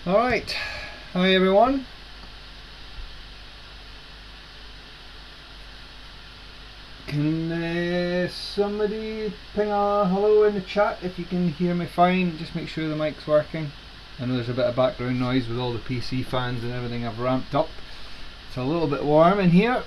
Alright, hi everyone. Can somebody ping a hello in the chat if you can hear me fine? Just make sure the mic's working. I know there's a bit of background noise with all the PC fans and everything I've ramped up. It's a little bit warm in here.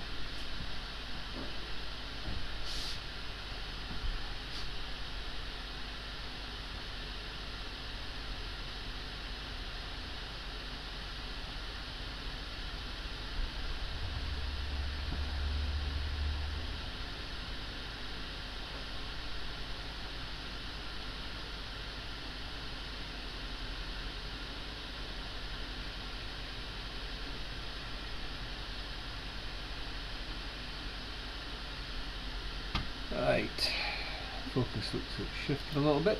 Right, focus looks like it's shifted a little bit.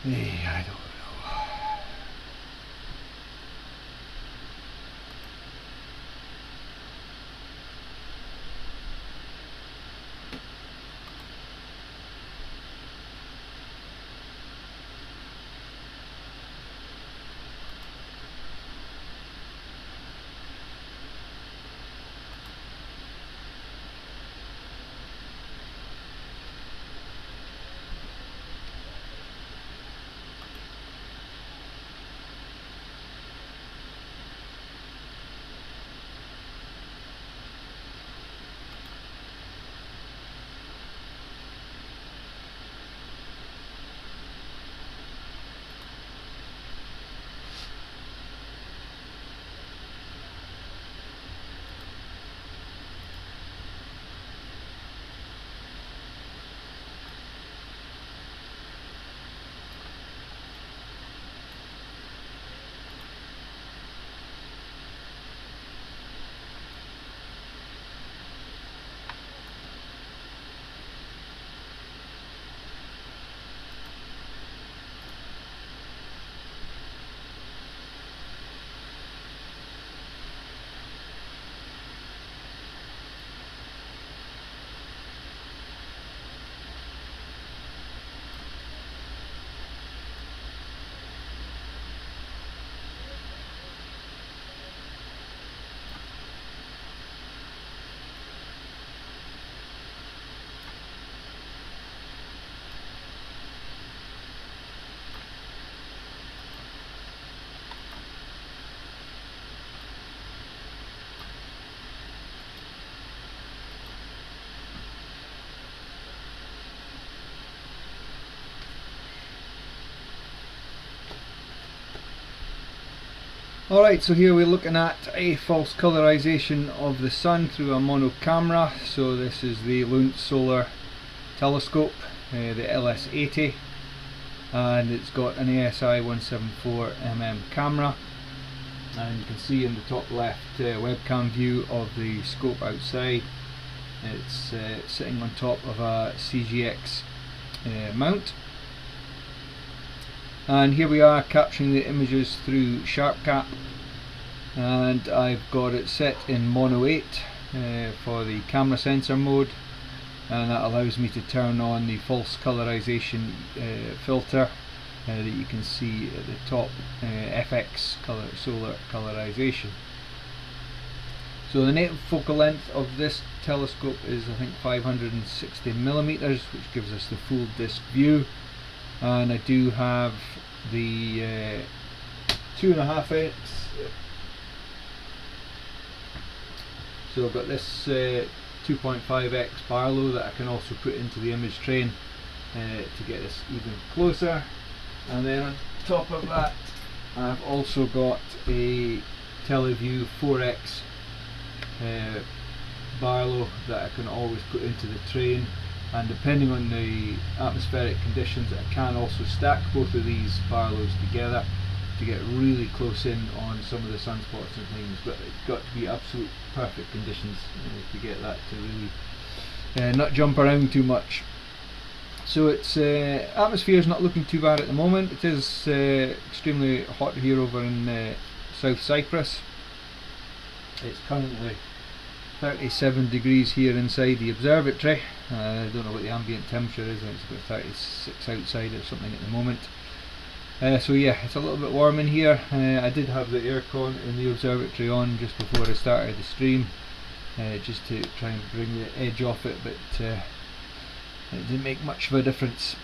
I don't know. Alright, so here we're looking at a false colorization of the sun through a mono camera. So this is the Lunt Solar Telescope, the LS80, and it's got an ASI174mm camera, and you can see in the top left webcam view of the scope outside It's sitting on top of a CGX mount, and here we are capturing the images through SharpCap, and I've got it set in mono 8 for the camera sensor mode, and that allows me to turn on the false colorization filter that you can see at the top, FX solar colorization. So the native focal length of this telescope is, I think, 560mm, which gives us the full disc view, and I do have the 2.5x. So I've got this 2.5x Barlow that I can also put into the image train to get this even closer. And then on top of that, I've also got a TeleVue 4x Barlow that I can always put into the train, and depending on the atmospheric conditions I can also stack both of these Barlows together to get really close in on some of the sunspots and things, but it's got to be absolute perfect conditions to get that to really not jump around too much. So its atmosphere is not looking too bad at the moment. It is extremely hot here over in South Cyprus. It's currently 37 degrees here inside the observatory. I don't know what the ambient temperature is. It's about 36 outside or something at the moment. So yeah, it's a little bit warm in here. I did have the aircon in the observatory on just before I started the stream, just to try and bring the edge off it, but it didn't make much of a difference,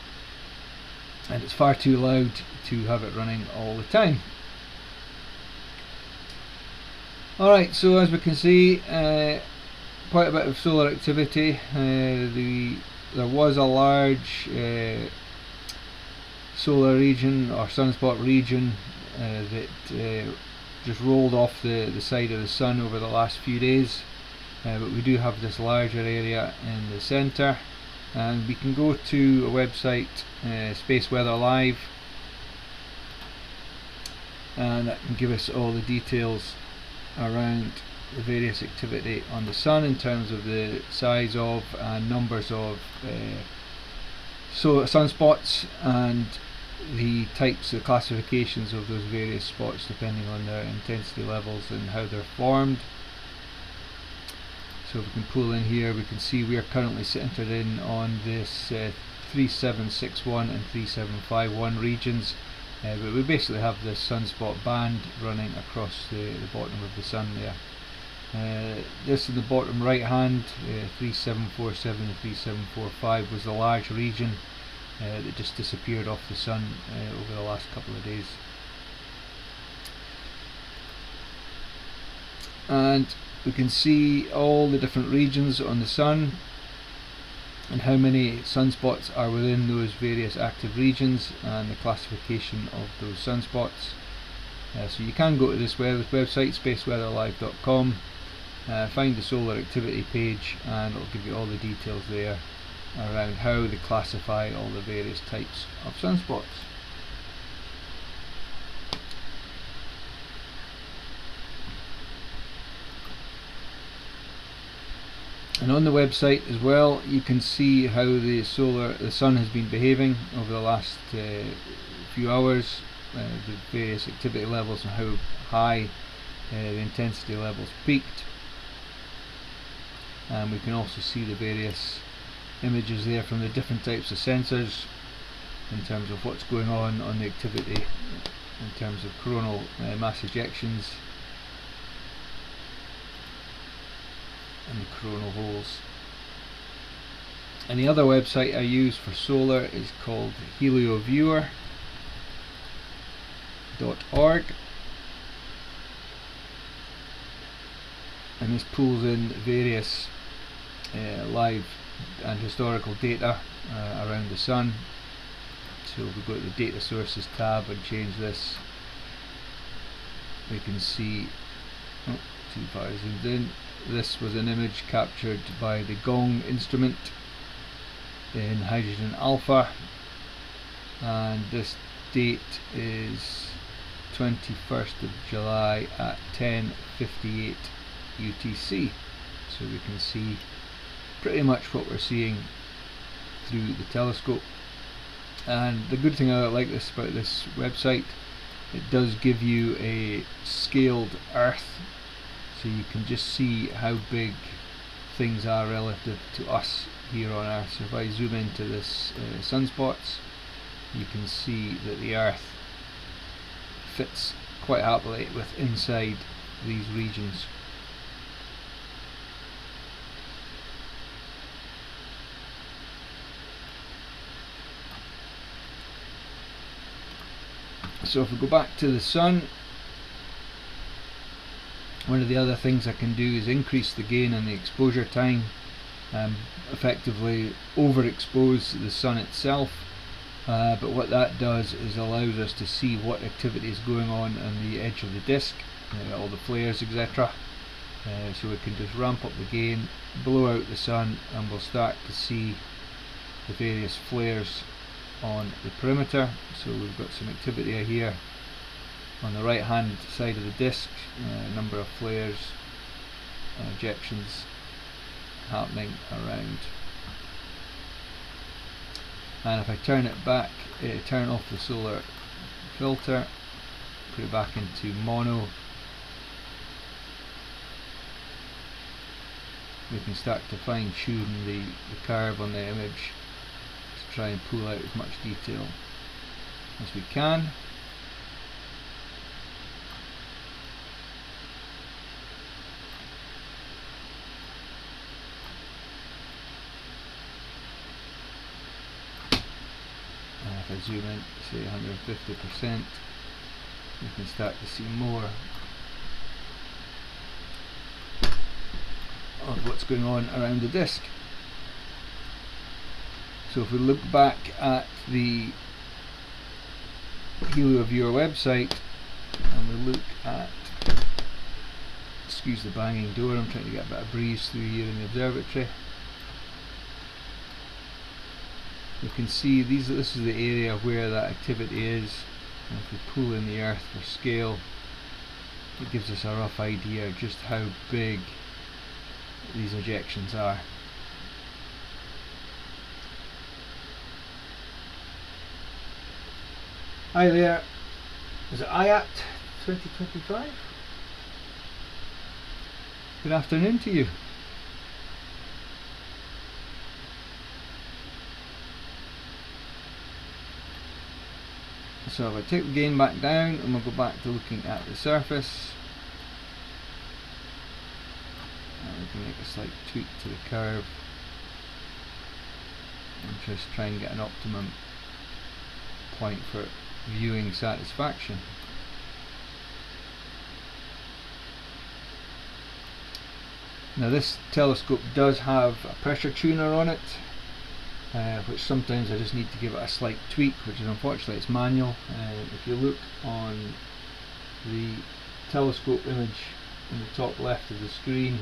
and it's far too loud to have it running all the time. Alright, so as we can see, quite a bit of solar activity. There was a large solar region or sunspot region that just rolled off the side of the sun over the last few days, but we do have this larger area in the centre, and we can go to a website, Space Weather Live, and that can give us all the details around the various activity on the sun in terms of the size of and numbers of sunspots, and the types of classifications of those various spots depending on their intensity levels and how they're formed. So if we can pull in here, we can see we are currently centered in on this 3761 and 3751 regions, but we basically have this sunspot band running across the bottom of the sun there. This in the bottom right hand, 3747 and 3745, was the large region that just disappeared off the sun over the last couple of days. And we can see all the different regions on the sun and how many sunspots are within those various active regions and the classification of those sunspots. So you can go to this website, spaceweatherlive.com, find the solar activity page, and it'll give you all the details there around how they classify all the various types of sunspots. And on the website as well, you can see how the sun has been behaving over the last few hours, the various activity levels and how high the intensity levels peaked. And we can also see the various images there from the different types of sensors in terms of what's going on the activity in terms of coronal mass ejections and the coronal holes. And the other website I use for solar is called helioviewer.org, and this pulls in various live and historical data around the sun. So if we go to the data sources tab and change this, we can see, too far zoomed in, this was an image captured by the Gong instrument in hydrogen alpha, and this date is 21st of July at 10:58 UTC. So we can see pretty much what we're seeing through the telescope. And the good thing I like about this website, it does give you a scaled Earth, so you can just see how big things are relative to us here on Earth. So if I zoom into this sunspots, you can see that the Earth fits quite happily with inside these regions. So if we go back to the sun, one of the other things I can do is increase the gain and the exposure time, effectively overexpose the sun itself, but what that does is allows us to see what activity is going on the edge of the disk, all the flares, etc. So we can just ramp up the gain, blow out the sun, and we'll start to see the various flares on the perimeter. So we've got some activity here on the right hand side of the disk, a number of flares and ejections happening around. And if I turn it back, turn off the solar filter, put it back into mono, we can start to fine tune the curve on the image to try and pull out as much detail as we can. If I zoom in, say 150%, you can start to see more of what's going on around the disk. So if we look back at the HelioViewer website and we look at, excuse the banging door, I'm trying to get a bit of breeze through here in the observatory. You can see this is the area where that activity is, and if we pull in the Earth for scale, it gives us a rough idea of just how big these ejections are. Hi there, is it IAT 2025? Good afternoon to you. So if I take the gain back down and we'll go back to looking at the surface, and we can make a slight tweak to the curve and just try and get an optimum point for viewing satisfaction. Now this telescope does have a pressure tuner on it, which sometimes I just need to give it a slight tweak, which is unfortunately it's manual. If you look on the telescope image in the top left of the screen,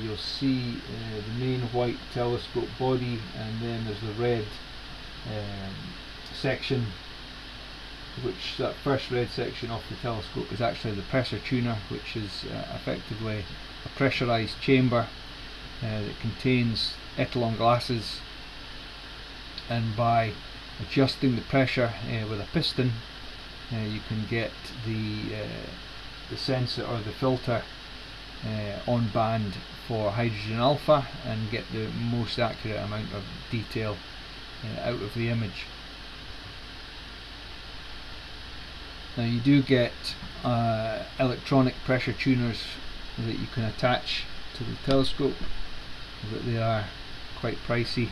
you'll see the main white telescope body, and then there's the red section, which that first red section off the telescope is actually the pressure tuner, which is effectively a pressurized chamber that contains Echelon glasses, and by adjusting the pressure with a piston, you can get the sensor or the filter on band for hydrogen alpha and get the most accurate amount of detail out of the image. Now you do get electronic pressure tuners that you can attach to the telescope, but they are quite pricey,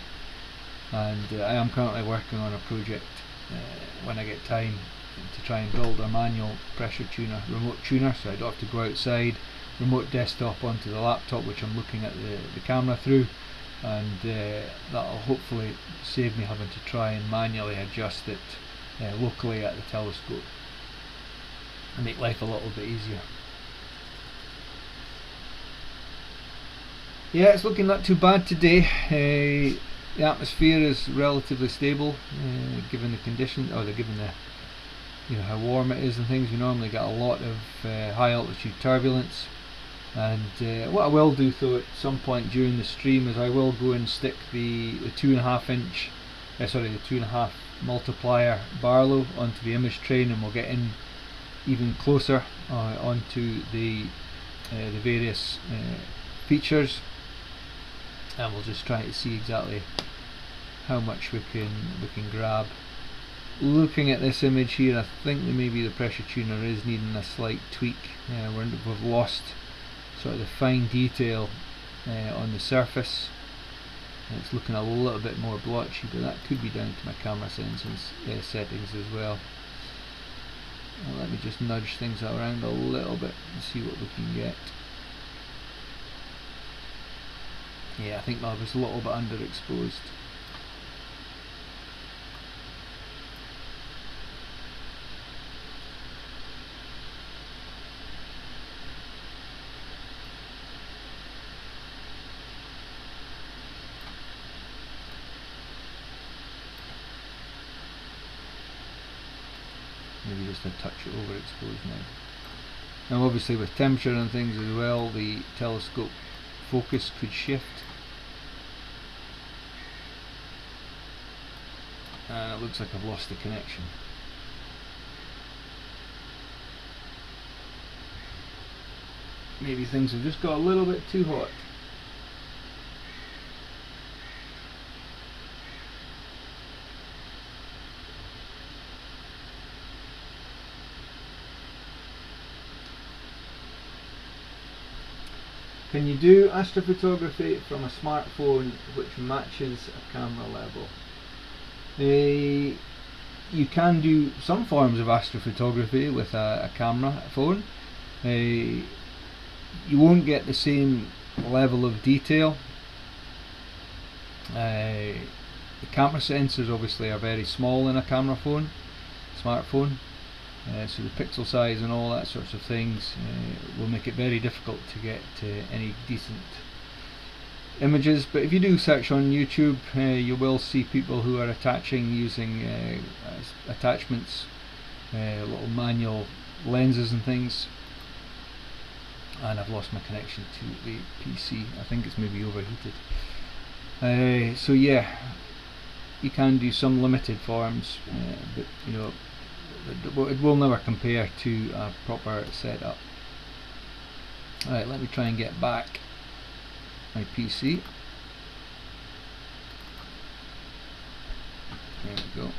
and I am currently working on a project when I get time to try and build a manual pressure tuner, remote tuner, so I don't have to go outside, remote desktop onto the laptop which I'm looking at the camera through, and that'll hopefully save me having to try and manually adjust it locally at the telescope and make life a little bit easier. Yeah, it's looking not too bad today. The atmosphere is relatively stable, given the conditions, or given the how warm it is and things. We normally get a lot of high altitude turbulence, And what I will do though at some point during the stream is I will go and stick the 2.5 inch, the 2.5 multiplier Barlow onto the image train, and we'll get in even closer onto the various features, and we'll just try to see exactly how much we can grab. Looking at this image here, I think that maybe the pressure tuner is needing a slight tweak. We've lost sort of the fine detail on the surface. It's looking a little bit more blotchy, but that could be down to my camera settings as well. Let me just nudge things around a little bit and see what we can get. Yeah, I think that was a little bit underexposed. Maybe just a touch overexposed now. Now obviously with temperature and things as well, the telescope focus could shift. And it looks like I've lost the connection. Maybe things have just got a little bit too hot. Can you do astrophotography from a smartphone which matches a camera level? You can do some forms of astrophotography with a camera phone. You won't get the same level of detail. The camera sensors obviously are very small in a camera phone, smartphone. So the pixel size and all that sorts of things will make it very difficult to get any decent images. But if you do search on YouTube, you will see people who are using attachments, little manual lenses and things. And I've lost my connection to the PC. I think it's maybe overheated. So yeah, you can do some limited forms, but you know, it will never compare to a proper setup. Alright, let me try and get back my PC. There we go.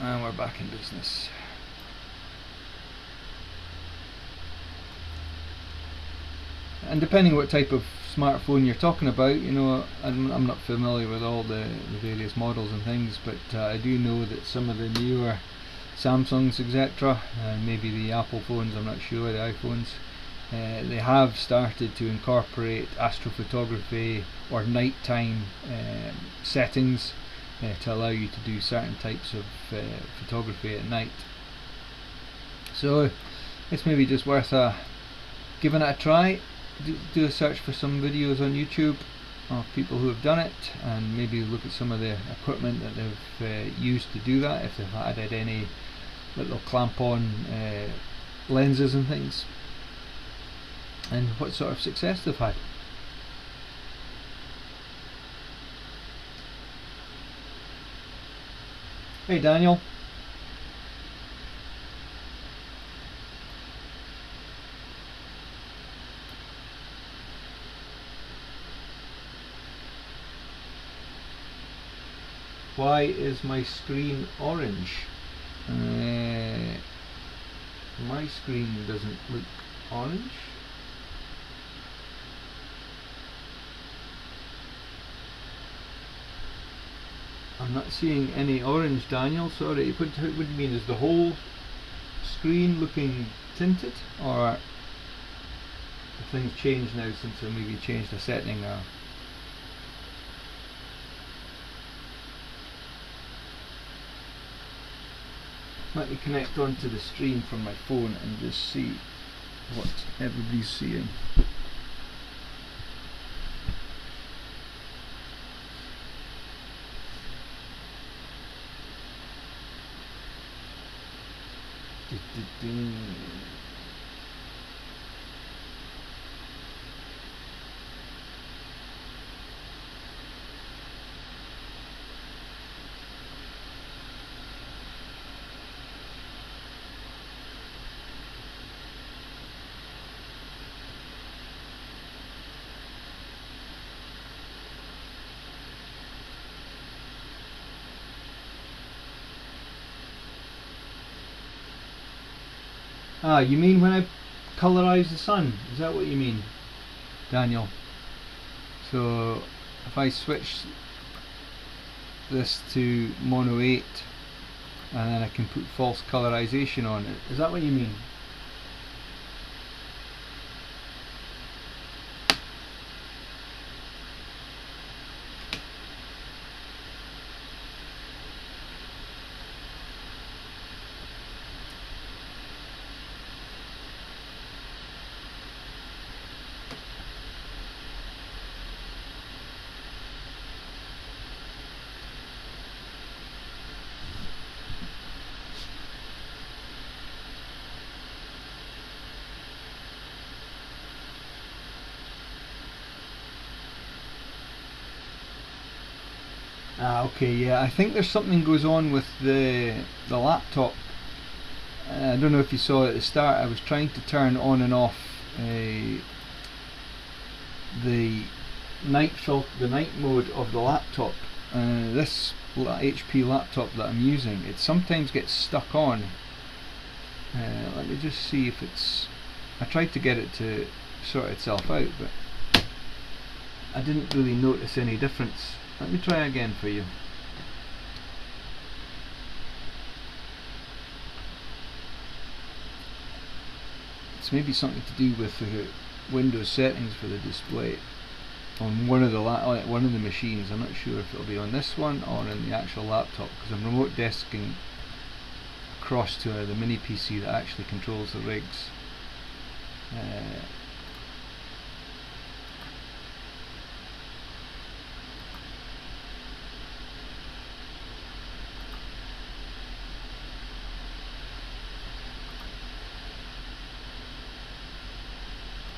And we're back in business. And depending what type of smartphone you're talking about, you know, I'm not familiar with all the various models and things, but I do know that some of the newer Samsungs, etc., and maybe the Apple phones, I'm not sure, the iPhones, they have started to incorporate astrophotography or nighttime settings to allow you to do certain types of photography at night. So it's maybe just worth giving it a try. Do a search for some videos on YouTube of people who have done it, and maybe look at some of the equipment that they've used to do that, if they've added any little clamp-on lenses and things, and what sort of success they've had. Hey Daniel. Why is my screen orange? My screen doesn't look orange. I'm not seeing any orange, Daniel. Sorry, what do you mean? Is the whole screen looking tinted, or have things changed now since I maybe changed the setting now? Let me connect onto the stream from my phone and just see what everybody's seeing. Ah, you mean when I colorize the sun? Is that what you mean, Daniel? So if I switch this to mono 8 and then I can put false colorization on it, is that what you mean? Ah, okay, yeah, I think there's something goes on with the laptop. I don't know if you saw at the start, I was trying to turn on and off the night mode of the laptop. This HP laptop that I'm using, it sometimes gets stuck on. Let me just see if it's... I tried to get it to sort itself out, but I didn't really notice any difference. Let me try again for you. It's maybe something to do with the Windows settings for the display on one of the machines. I'm not sure if it'll be on this one or in the actual laptop, because I'm remote desking across to the mini PC that actually controls the rigs.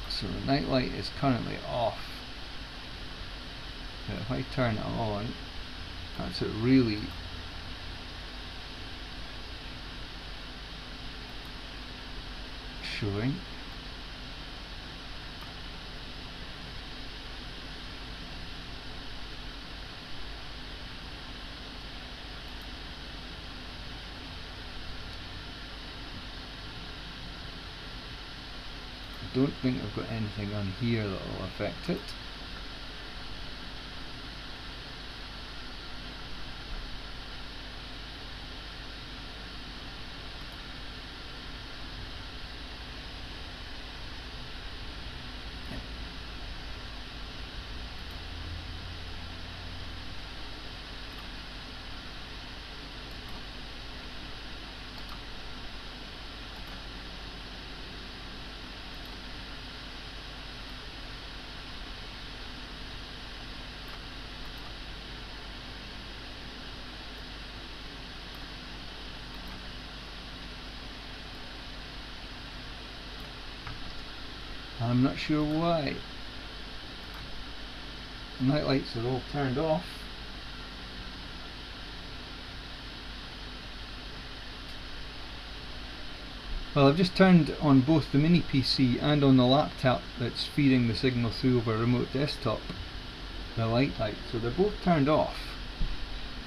So the night light is currently off. But if I turn it on, that's it really showing. I don't think I've got anything on here that will affect it. I'm not sure why. Night lights are all turned off. Well, I've just turned on both the mini PC and on the laptop that's feeding the signal through over a remote desktop, the light, so they're both turned off.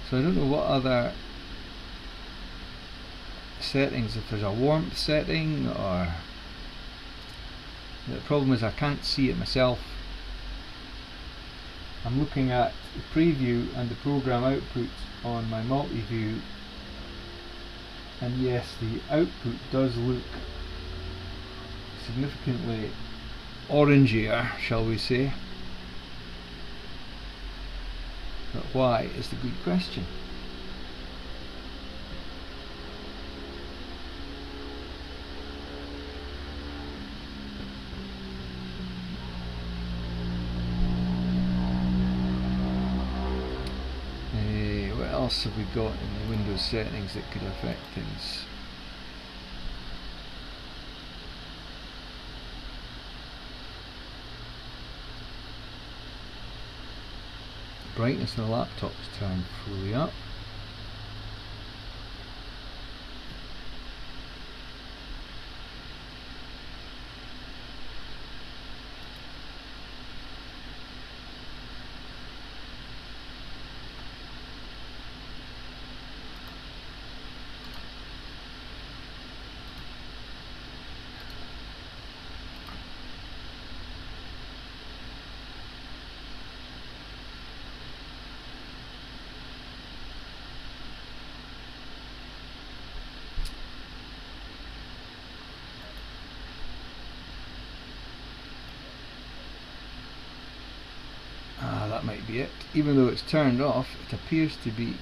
So I don't know what other settings, if there's a warmth setting, or... The problem is I can't see it myself. I'm looking at the preview and the program output on my multi-view, and yes, the output does look significantly orangier, shall we say. But why is the good question. What else have we got in the Windows settings that could affect things? brightness of the laptop's turned fully up. That might be it. Even though it's turned off, it appears to be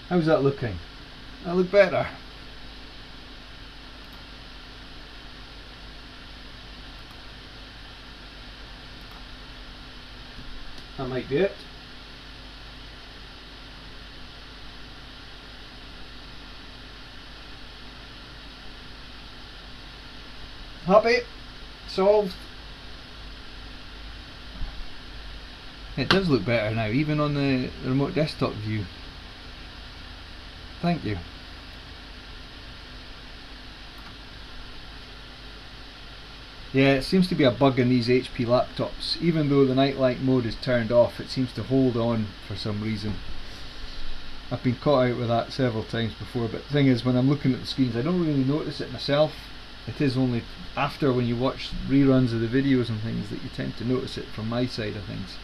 how's that looking? That look better. That might be it. Happy? Solved. It does look better now, even on the remote desktop view. Thank you. Yeah, it seems to be a bug in these HP laptops. Even though the nightlight mode is turned off, it seems to hold on for some reason. I've been caught out with that several times before, but the thing is, when I'm looking at the screens, I don't really notice it myself. It is only after, when you watch reruns of the videos and things, that you tend to notice it from my side of things.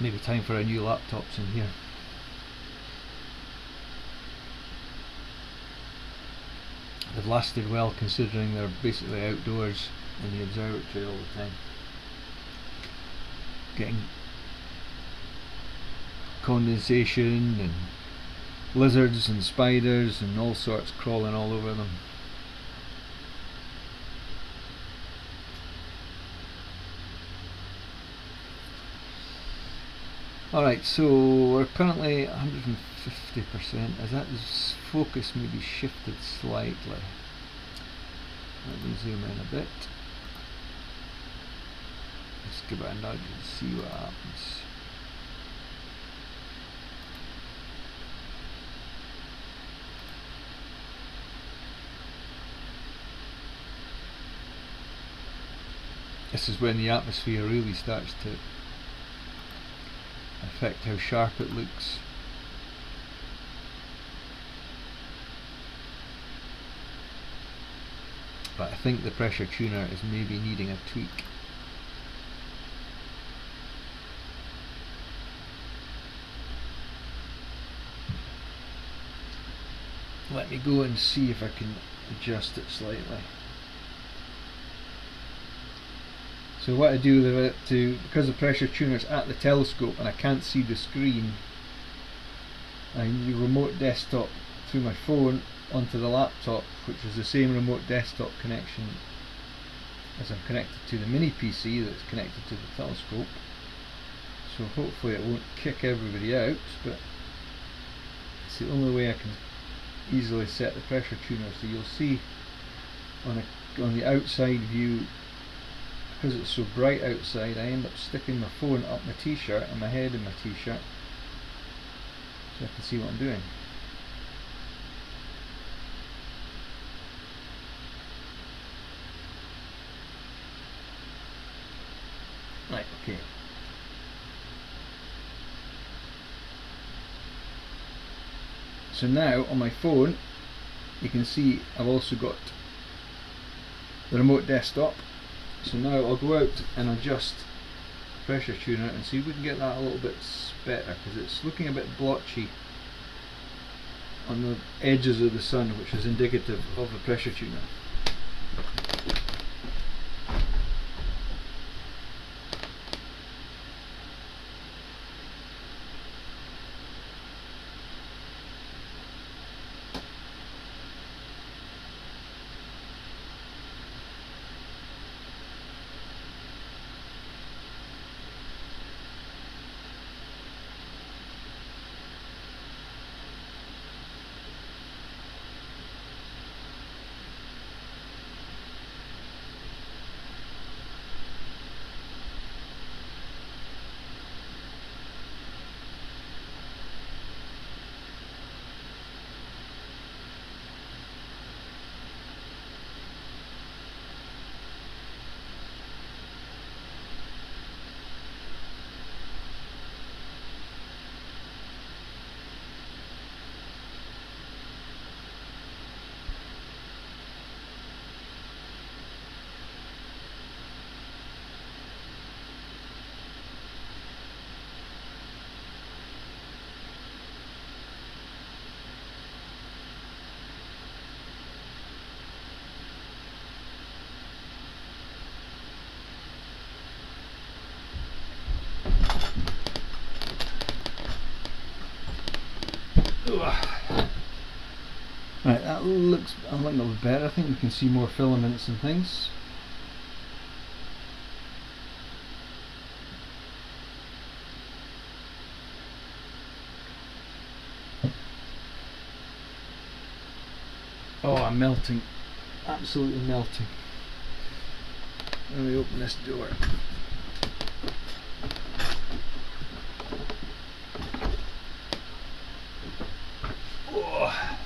Maybe time for a new laptops in here. They've lasted well, considering they're basically outdoors in the observatory all the time, getting condensation and lizards and spiders and all sorts crawling all over them. Alright, so we're currently 150%, as that focus may be shifted slightly. Let me zoom in a bit. Let's give it a nudge and see what happens. This is when the atmosphere really starts to affect how sharp it looks. But I think the pressure tuner is maybe needing a tweak. Let me go and see if I can adjust it slightly. So what I do with it, because the pressure tuner is at the telescope and I can't see the screen, I remote desktop through my phone onto the laptop, which is the same remote desktop connection as I'm connected to the mini PC that's connected to the telescope. So hopefully it won't kick everybody out, but it's the only way I can easily set the pressure tuner. So you'll see on the outside view, because it's so bright outside, I end up sticking my phone up my t-shirt and my head in my t-shirt so I can see what I'm doing. Right, okay. So now on my phone you can see I've also got the remote desktop. So now I'll go out and adjust the pressure tuner and see if we can get that a little bit better, because it's looking a bit blotchy on the edges of the sun, which is indicative of the pressure tuner. that looks a little bit better. I think we can see more filaments and things. Oh, I'm melting. Absolutely melting. Let me open this door. Oh.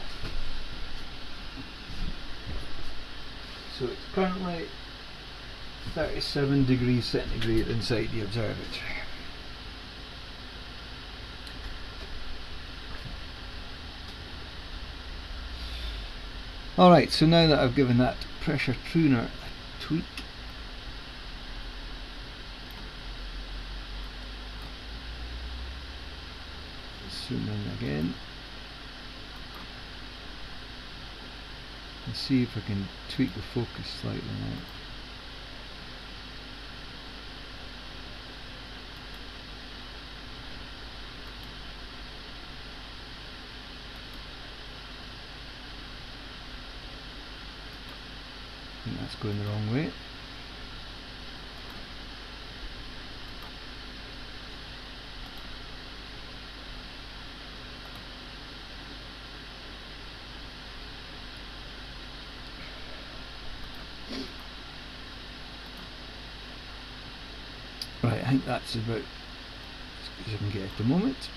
So it's currently 37 degrees centigrade inside the observatory. Alright, so now that I've given that pressure tuner a tweak, zoom in again and see if I can tweak the focus slightly now. I think that's going the wrong way. Right, I think that's about as good as I can get at the moment.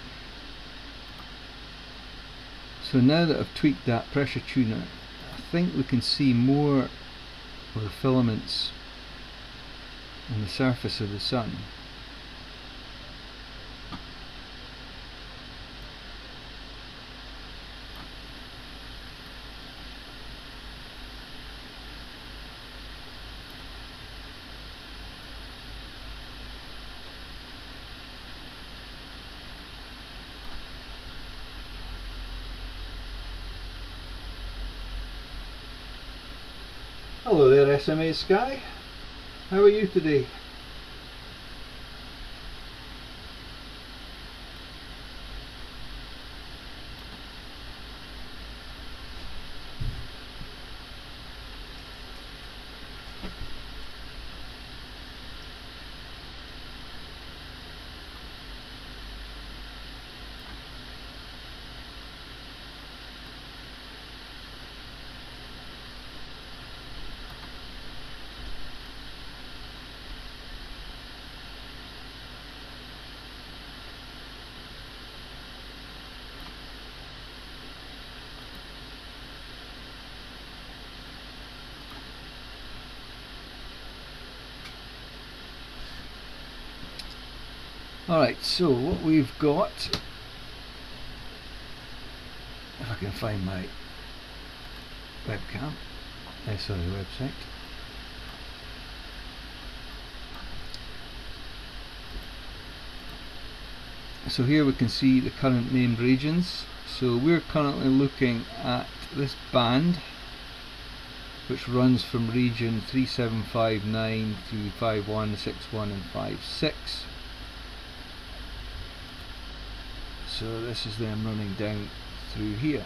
So now that I've tweaked that pressure tuner, I think we can see more of the filaments on the surface of the sun. Hello there, SMA Sky. How are you today? Alright, so what we've got, if I can find my webcam, sorry, website. So here we can see the current named regions. So we're currently looking at this band, which runs from region 3759 to 51, 61 and 56. So this is them running down through here.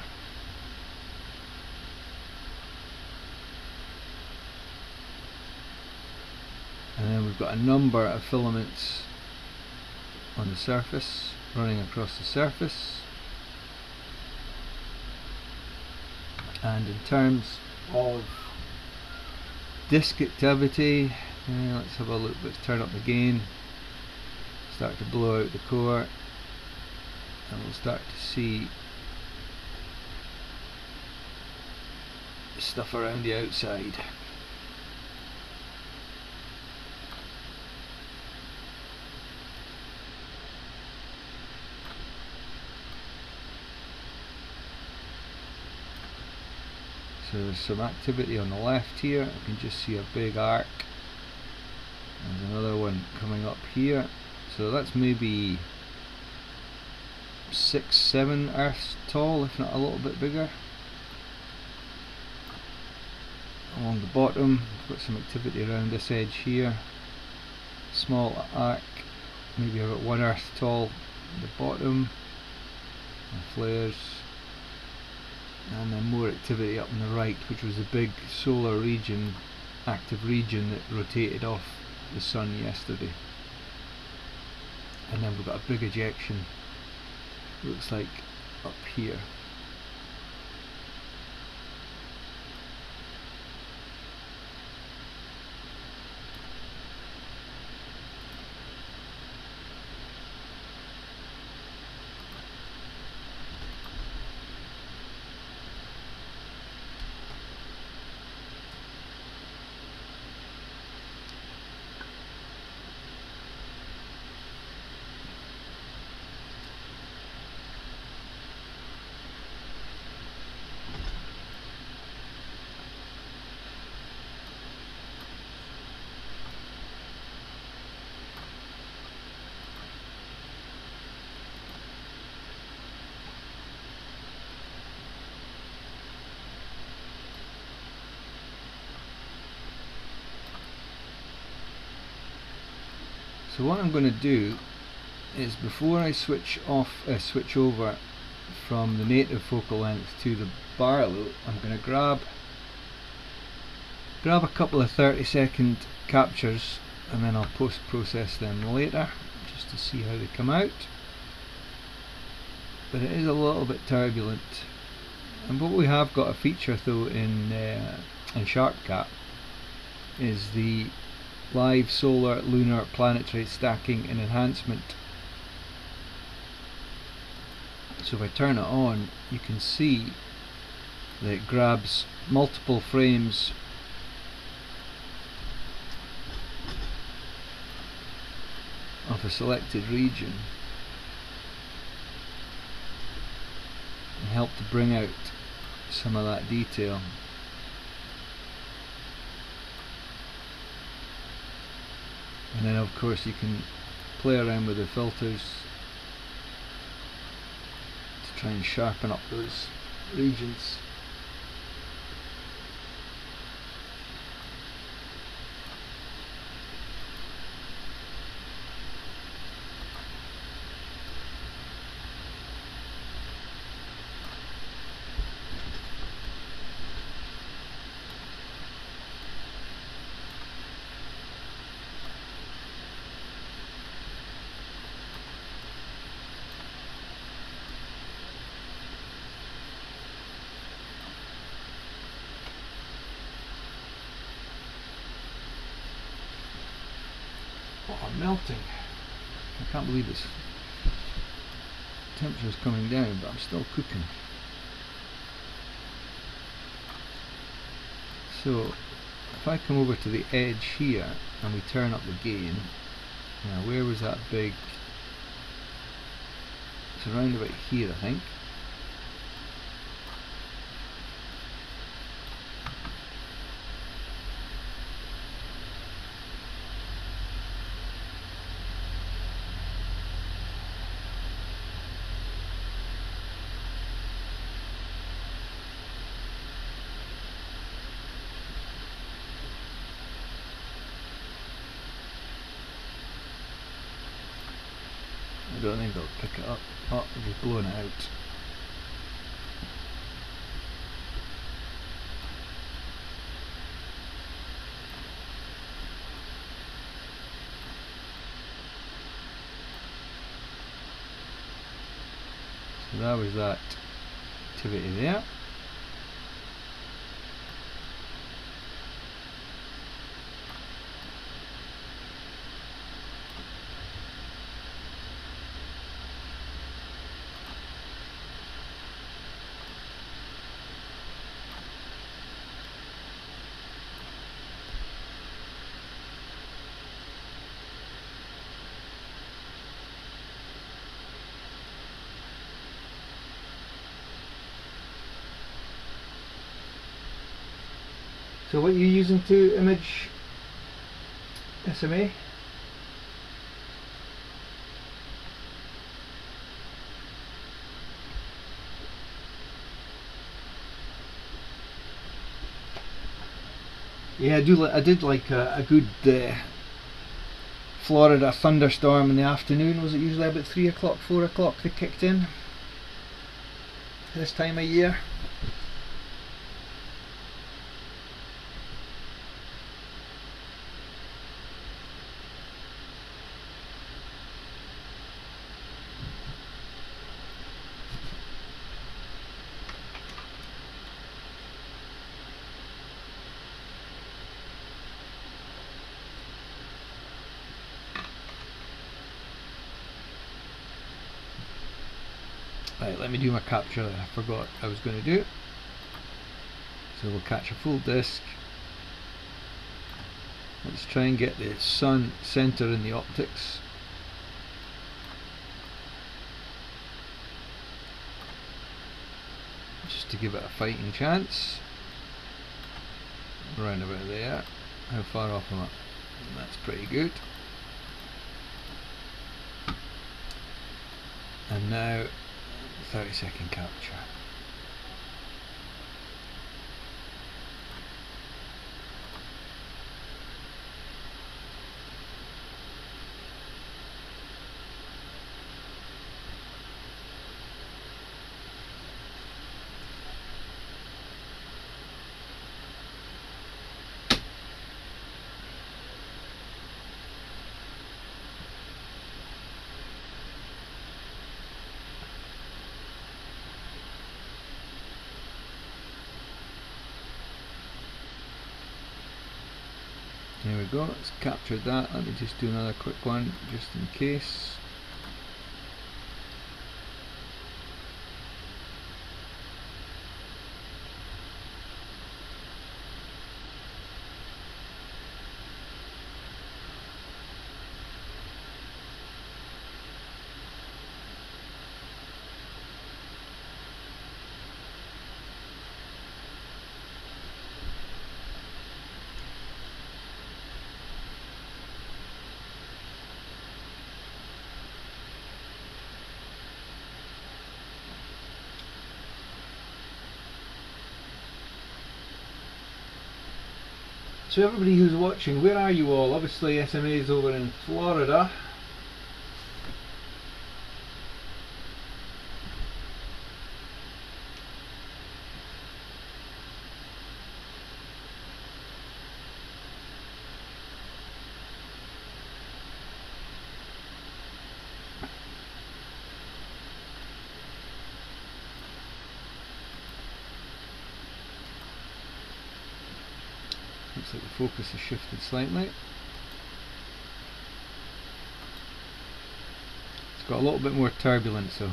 And then we've got a number of filaments on the surface, running across the surface. And in terms of disk activity, let's have a look. Let's turn up the gain, start to blow out the core, and we'll start to see stuff around the outside. So there's some activity on the left here. I can just see a big arc. There's another one coming up here. So that's maybe 6-7 Earths tall, if not a little bit bigger. Along the bottom, we've got some activity around this edge here. Small arc, maybe about 1 Earth tall at the bottom. And flares. and then more activity up on the right, which was a big solar region, active region that rotated off the sun yesterday. And then we've got a big ejection, looks like up here. So what I'm going to do is, before I switch over from the native focal length to the Barlow, I'm going to grab a couple of 30-second captures, and then I'll post-process them later just to see how they come out. But it is a little bit turbulent, and what we have got a feature though in SharpCap is the live solar lunar planetary stacking and enhancement. So if I turn it on, you can see that it grabs multiple frames of a selected region and help to bring out some of that detail. And then of course you can play around with the filters to try and sharpen up those regions. I'm melting. I can't believe this temperature is coming down, but I'm still cooking. So if I come over to the edge here and we turn up the gain, now where was that big? It's around about here, I think. I don't think they'll pick it up. Oh, they've blown it out. So that was that activity there. So what are you using to image SMA? Yeah, I did like a good Florida thunderstorm in the afternoon. Was it usually about 3 o'clock, 4 o'clock they kicked in this time of year? Right, let me do my capture that I forgot I was going to do. So we'll catch a full disc. Let's try and get the sun center in the optics. Just to give it a fighting chance. Around about there. How far off am I? That's pretty good. And now 30-second capture. There we go, it's captured that. Let me just do another quick one just in case. So everybody who's watching, where are you all? Obviously SMA is over in Florida. Looks like the focus has shifted slightly. It's got a little bit more turbulence though.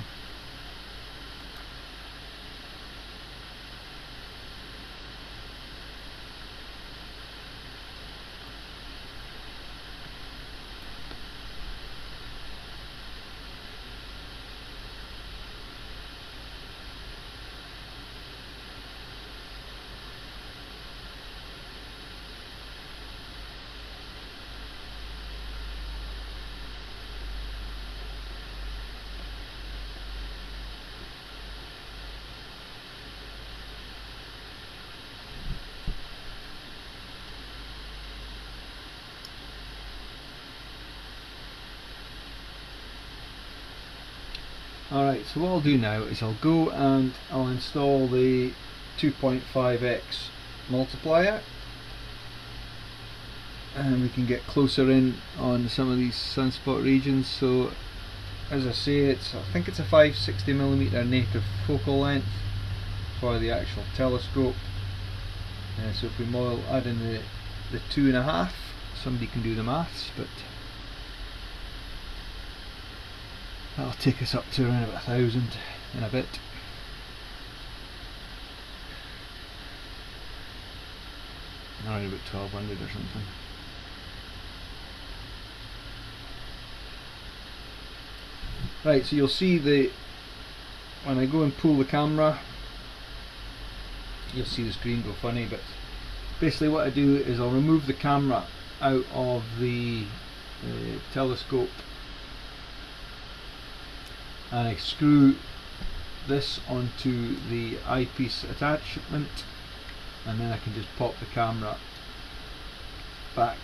Alright, so what I'll do now is I'll go and I'll install the 2.5x multiplier, and we can get closer in on some of these sunspot regions. So as I say, I think it's a 560mm native focal length for the actual telescope. So if we add in the 2.5, somebody can do the maths, but that'll take us up to around about 1,000 in a bit. Around about 1,200 or something. Right, so you'll see when I go and pull the camera, you'll see the screen go funny, but basically what I do is I'll remove the camera out of the telescope, and I screw this onto the eyepiece attachment, and then I can just pop the camera back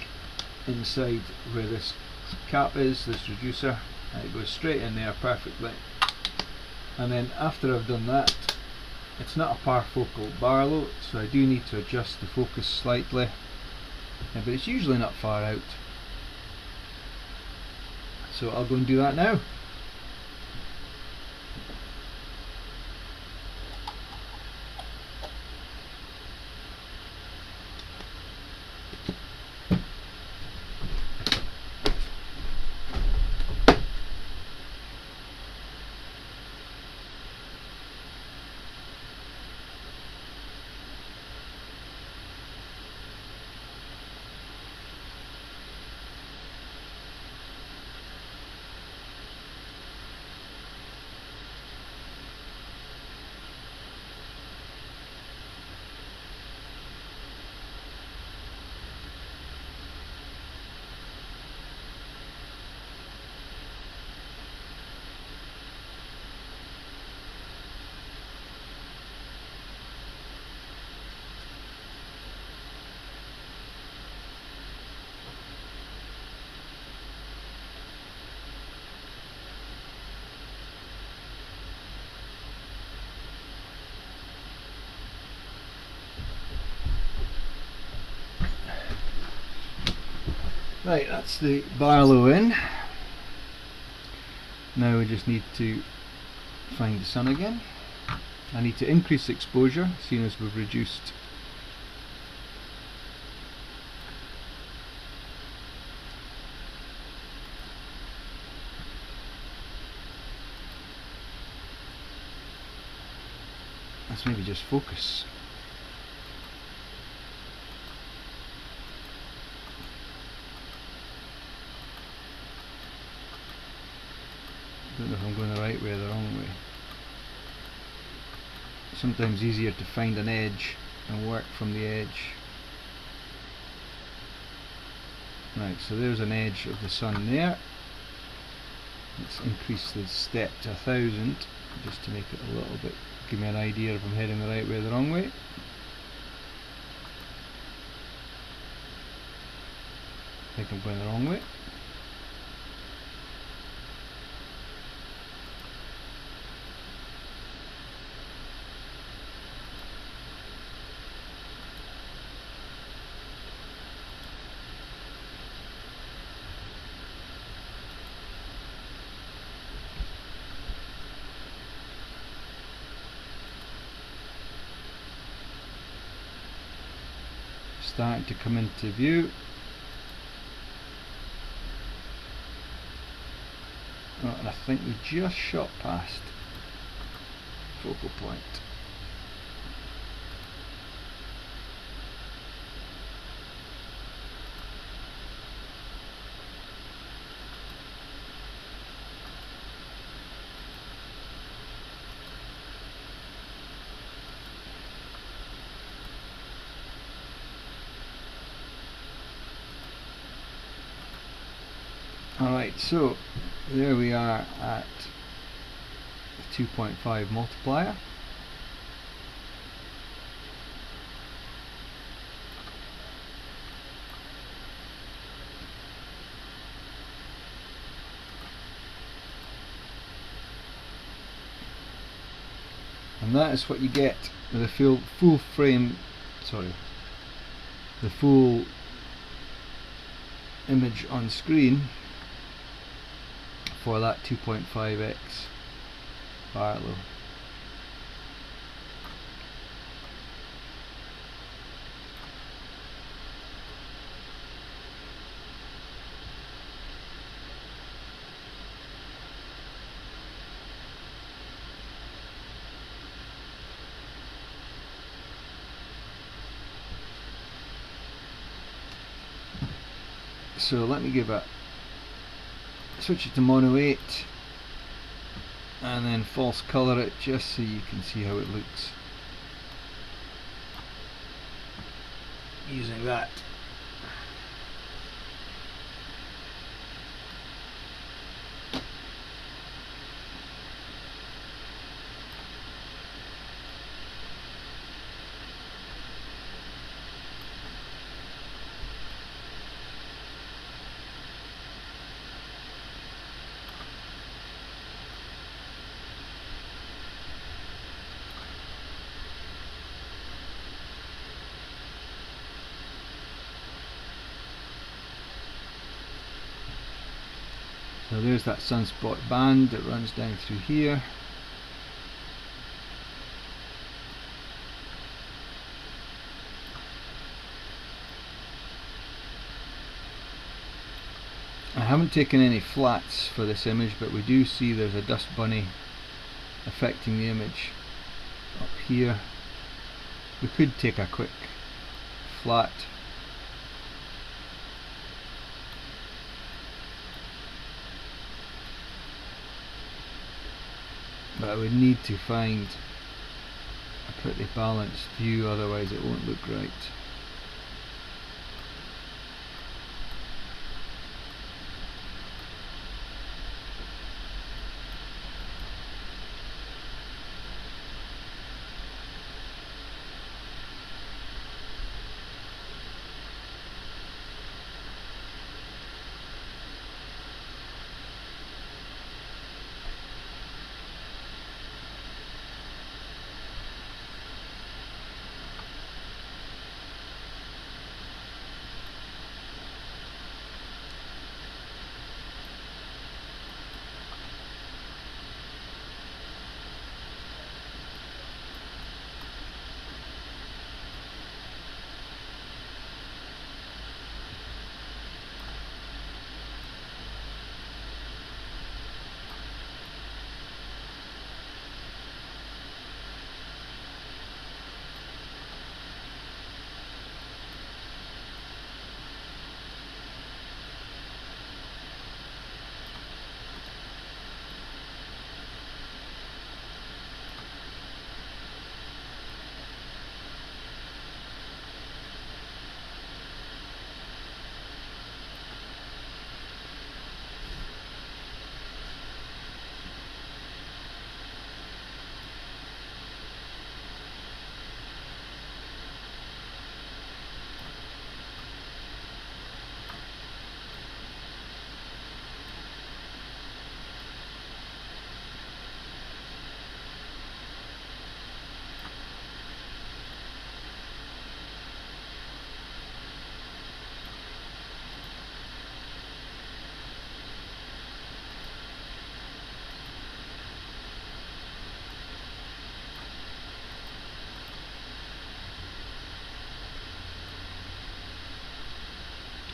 inside where this cap is, this reducer, and it goes straight in there perfectly. And then after I've done that, it's not a parfocal barlow, so I do need to adjust the focus slightly, but it's usually not far out. So I'll go and do that now. Right, that's the Barlow in. Now we just need to find the sun again. I need to increase exposure, seeing as we've reduced let's maybe just focus. Don't know if I'm going the right way or the wrong way. Sometimes easier to find an edge and work from the edge. Right, so there's an edge of the sun there. Let's increase the step to 1000 just to make it a little bit, give me an idea if I'm heading the right way or the wrong way. I think I'm going the wrong way. Starting to come into view. Oh, and I think we just shot past focal point. Alright, so there we are at the 2.5 multiplier. And that is what you get with a full frame, the full image on screen for that 2.5x Barlow. So let me switch it to mono 8 and then false colour it just so you can see how it looks using that. So there's that sunspot band that runs down through here. I haven't taken any flats for this image, but we do see there's a dust bunny affecting the image up here. We could take a quick flat. But I would need to find a pretty balanced view, otherwise it won't look right.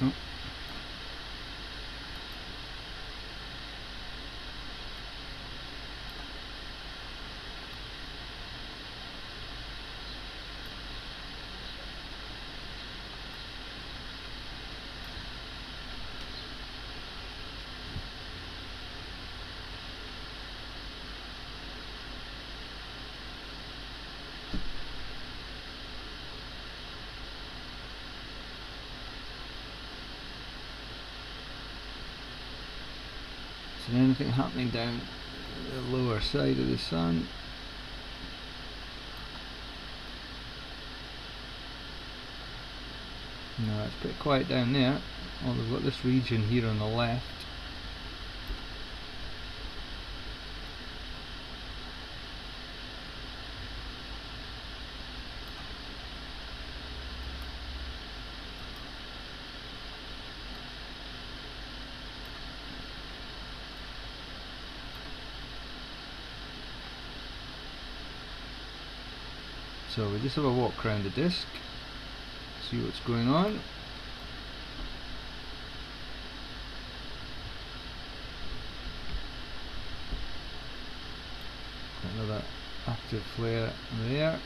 Oh. Is there anything happening down the lower side of the sun? No, it's pretty quiet down there. Oh, we've got this region here on the left. So we just have a walk around the disk, see what's going on. Another active flare there.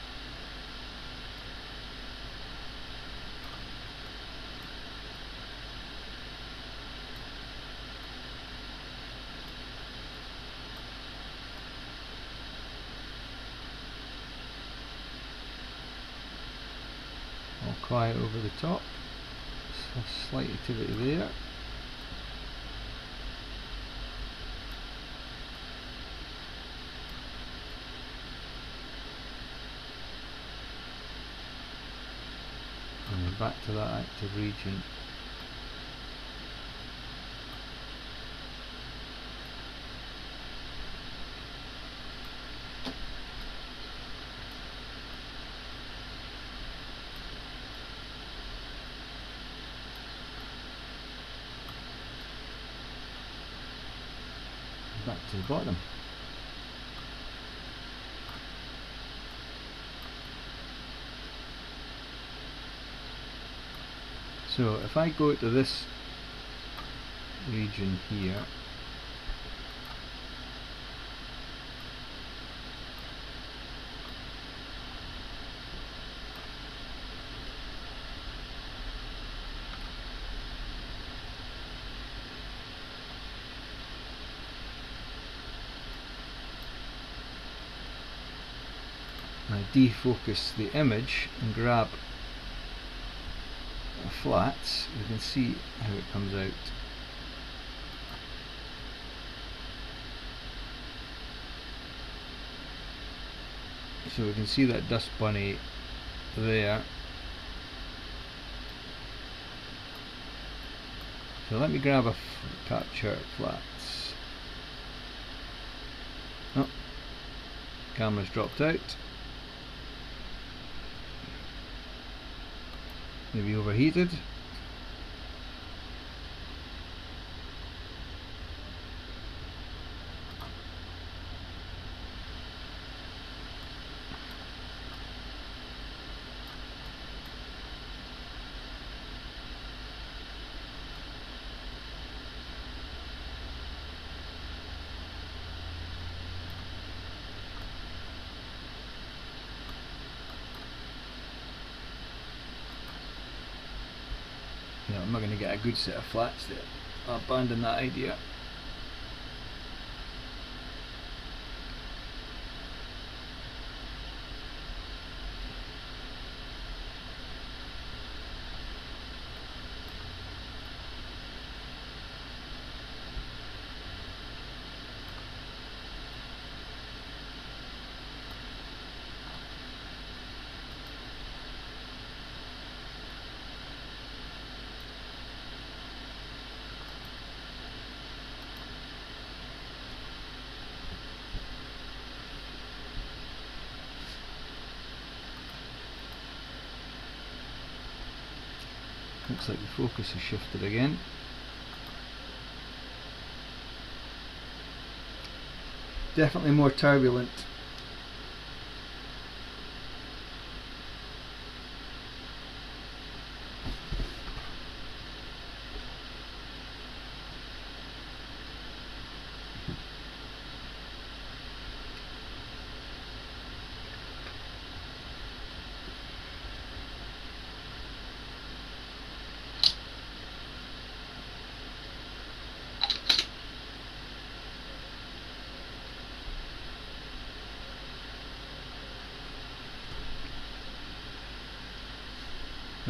All quiet over the top. A slight activity there. And then back to that active region. Back to the bottom. So if I go to this region here, I defocus the image and grab a flats, you can see how it comes out. So we can see that dust bunny there. So let me grab a capture flats. Oh, camera's dropped out. Maybe overheated. No, I'm not going to get a good set of flats there. I'll abandon that idea. Looks like the focus has shifted again. Definitely more turbulent.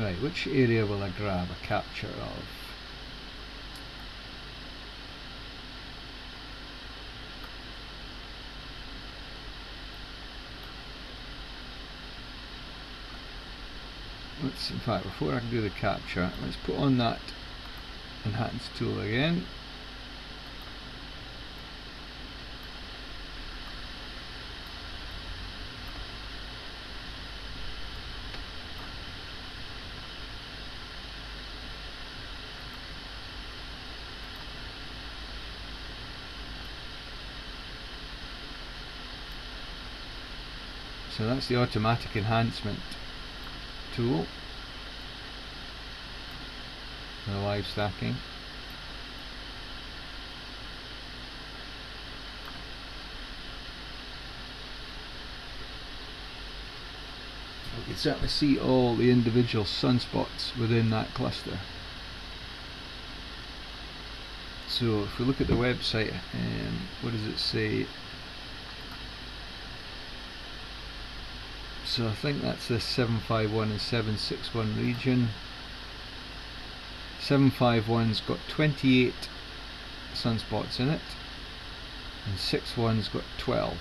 Right, which area will I grab a capture of? Let's, in fact, before I can do the capture, let's put on that enhance tool again. So that's the automatic enhancement tool, the live stacking. You can certainly see all the individual sunspots within that cluster. So if we look at the website, what does it say? So I think that's the 751 and 761 region. 751's got 28 sunspots in it, and 61's got 12.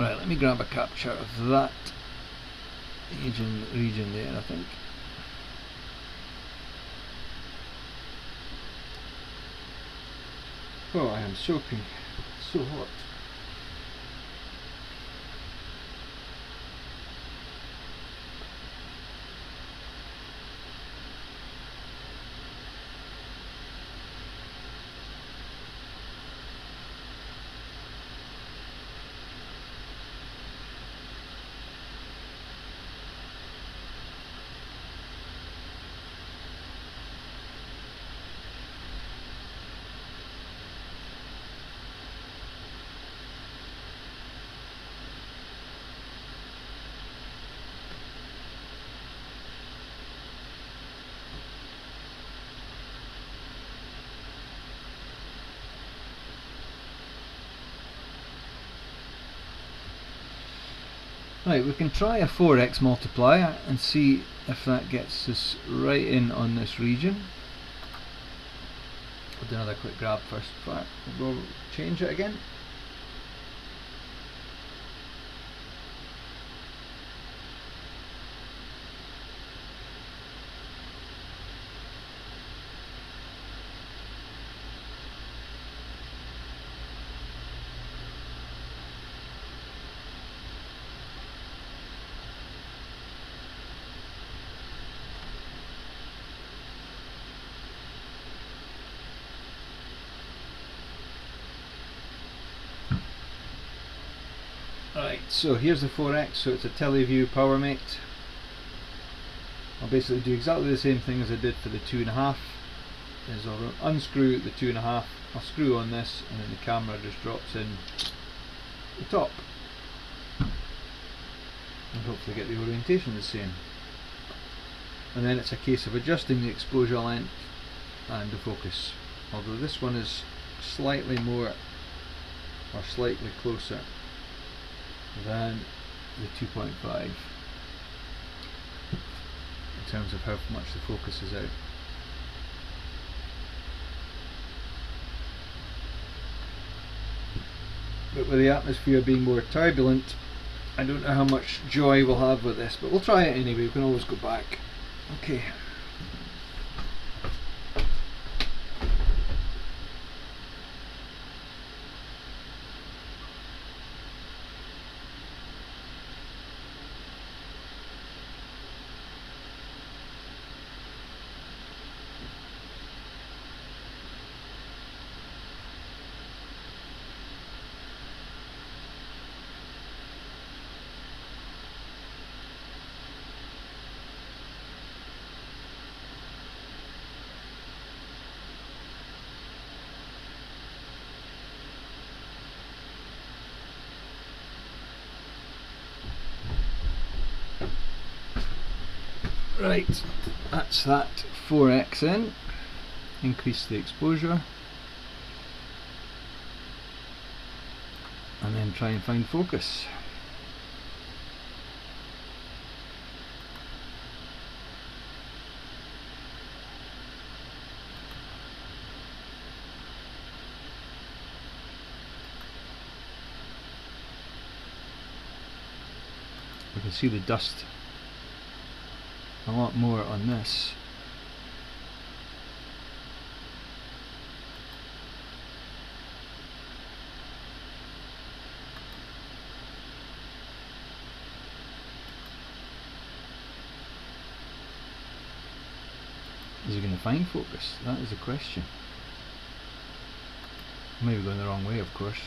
Right, let me grab a capture of that region there, I think. Oh, I am soaking. It's so hot. Right, we can try a 4x multiplier and see if that gets us right in on this region. I'll do another quick grab first before we'll go change it again. Right, so here's the 4x, so it's a TeleView PowerMate. I'll basically do exactly the same thing as I did for the 2.5. Is I'll unscrew the 2.5, I'll screw on this, and then the camera just drops in the top. And hopefully get the orientation the same. And then it's a case of adjusting the exposure length and the focus. Although this one is slightly more, or slightly closer than the 2.5 in terms of how much the focus is out. But with the atmosphere being more turbulent, I don't know how much joy we'll have with this, but we'll try it anyway. We can always go back. Okay. Right, that's that 4x in. Increase the exposure and then try and find focus. You can see the dust a lot more on this. Is he going to find focus? That is the question. Maybe going the wrong way, of course.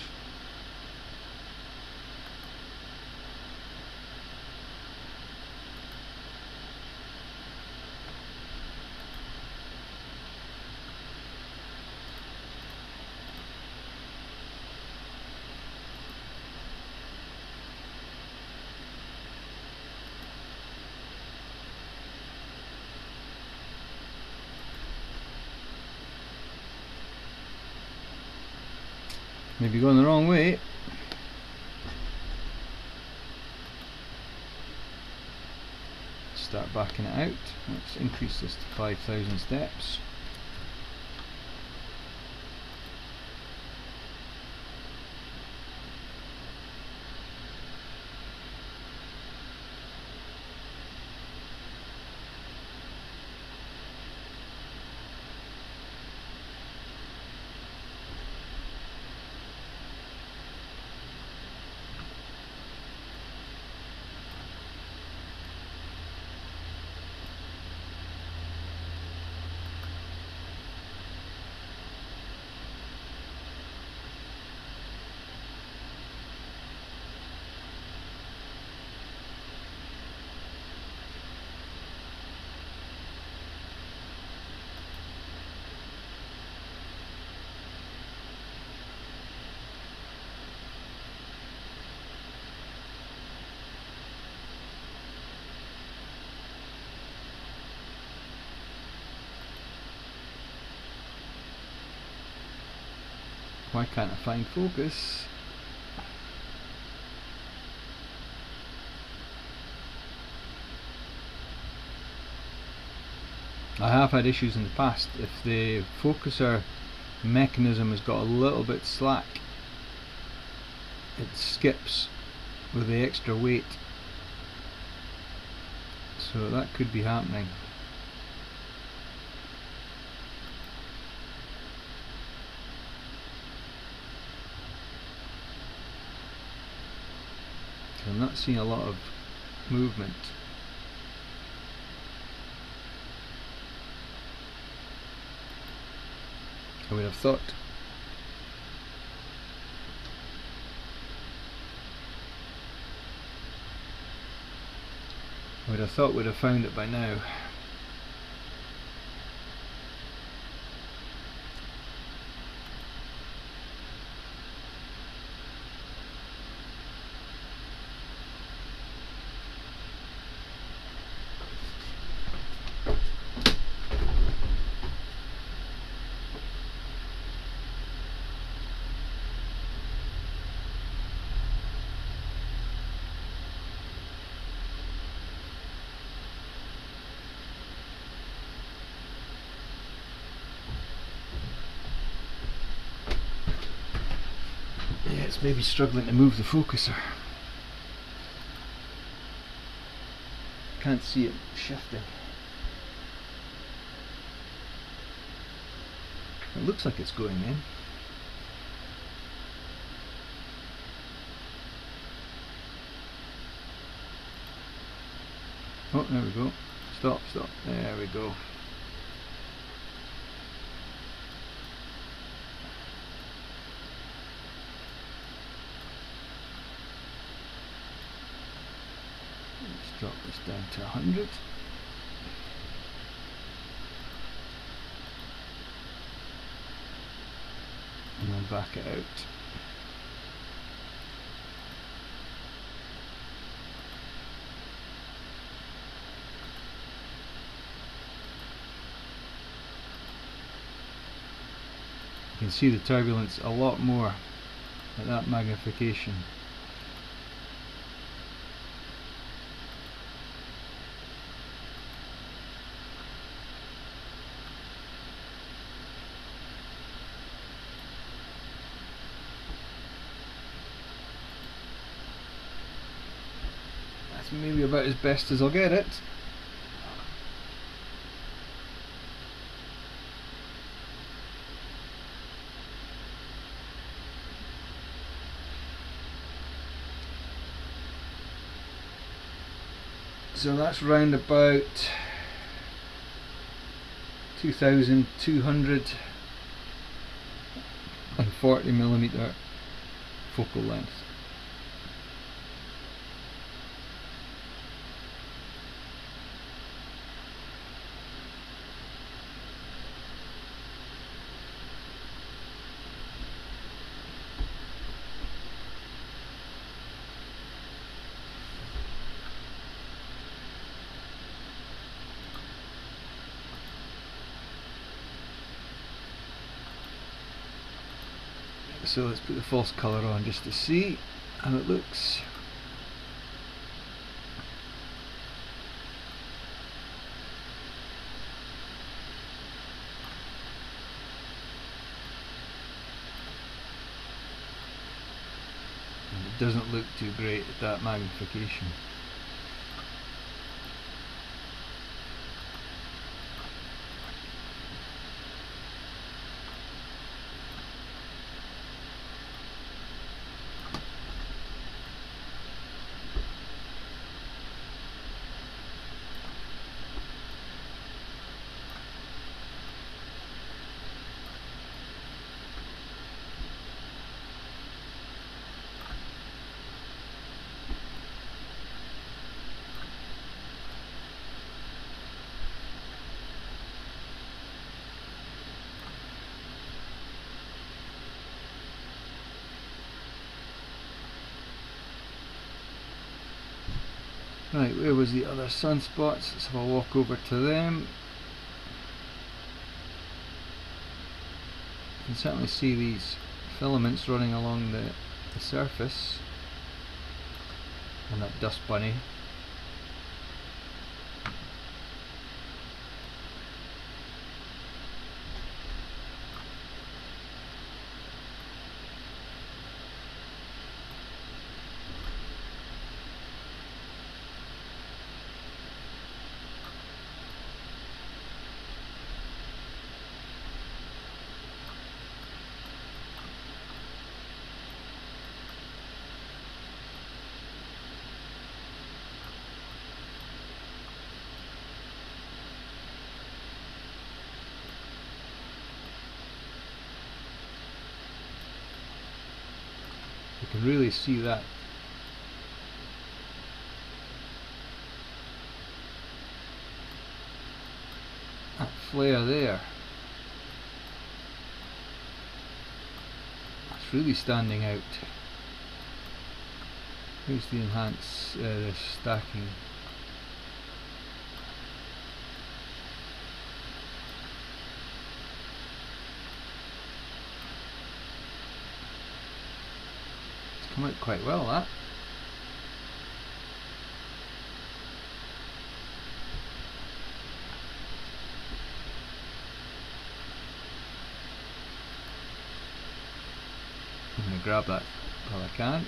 Maybe going the wrong way. Start backing it out. Let's increase this to 5,000 steps. Why can't I find focus? I have had issues in the past. If the focuser mechanism has got a little bit slack, it skips with the extra weight. So that could be happening. I'm not seeing a lot of movement. I would have thought we'd have found it by now. maybe struggling to move the focuser. Can't see it shifting. It looks like it's going in. Oh, there we go. Stop, stop. There we go. Let's drop this down to 100. And then back it out. You can see the turbulence a lot more at that magnification. That's maybe about as best as I'll get it. So that's round about 2240mm focal length. So let's put the false colour on just to see how it looks. And it doesn't look too great at that magnification. Right, where was the other sunspots? Let's have a walk over to them. You can certainly see these filaments running along the surface, and that dust bunny. You can really see that flare there. It's really standing out. Here's the the stacking. Come out quite well, that. I'm going to grab that while I can.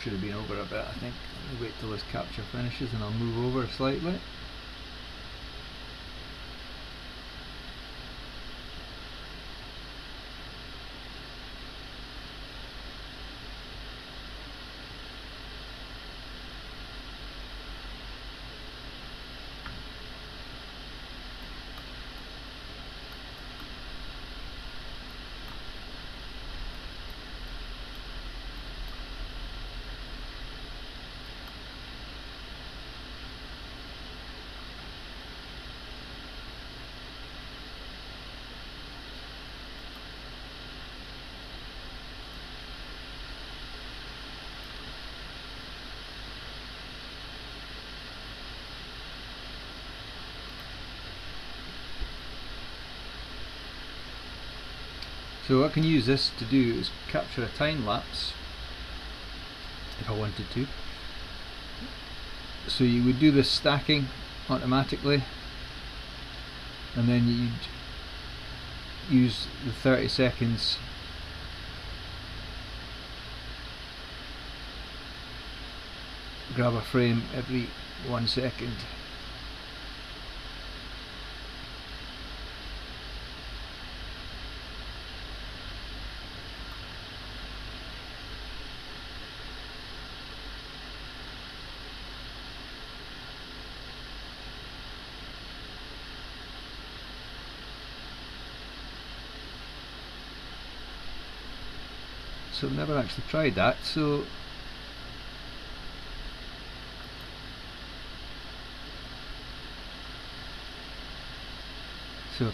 Should have been over a bit, I think. Let me wait till this capture finishes and I'll move over slightly. So what I can use this to do is capture a time lapse if I wanted to. So you would do this stacking automatically, and then you'd use the 30 seconds grab a frame every 1 second. So I've never actually tried that, so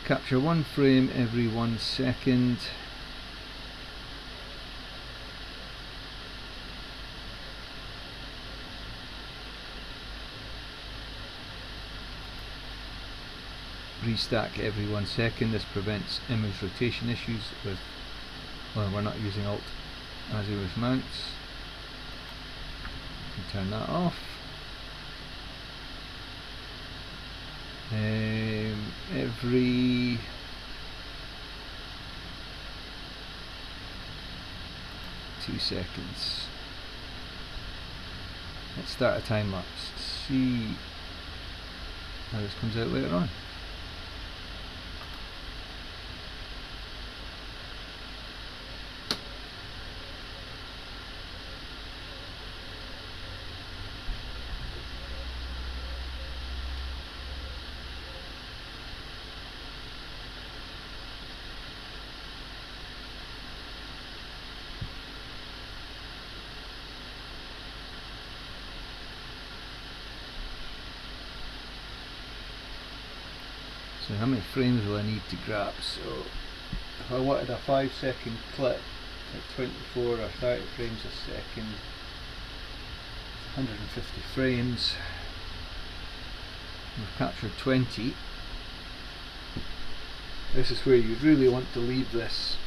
capture one frame every 1 second. Restack every 1 second. This prevents image rotation issues with, well, we're not using Alt Azimut mounts. Turn that off. Every 2 seconds. Let's start a time lapse. See how this comes out later on. So how many frames will I need to grab? So if I wanted a 5-second clip, like 24 or 30 frames a second, 150 frames. We've captured 20. This is where you really want to leave this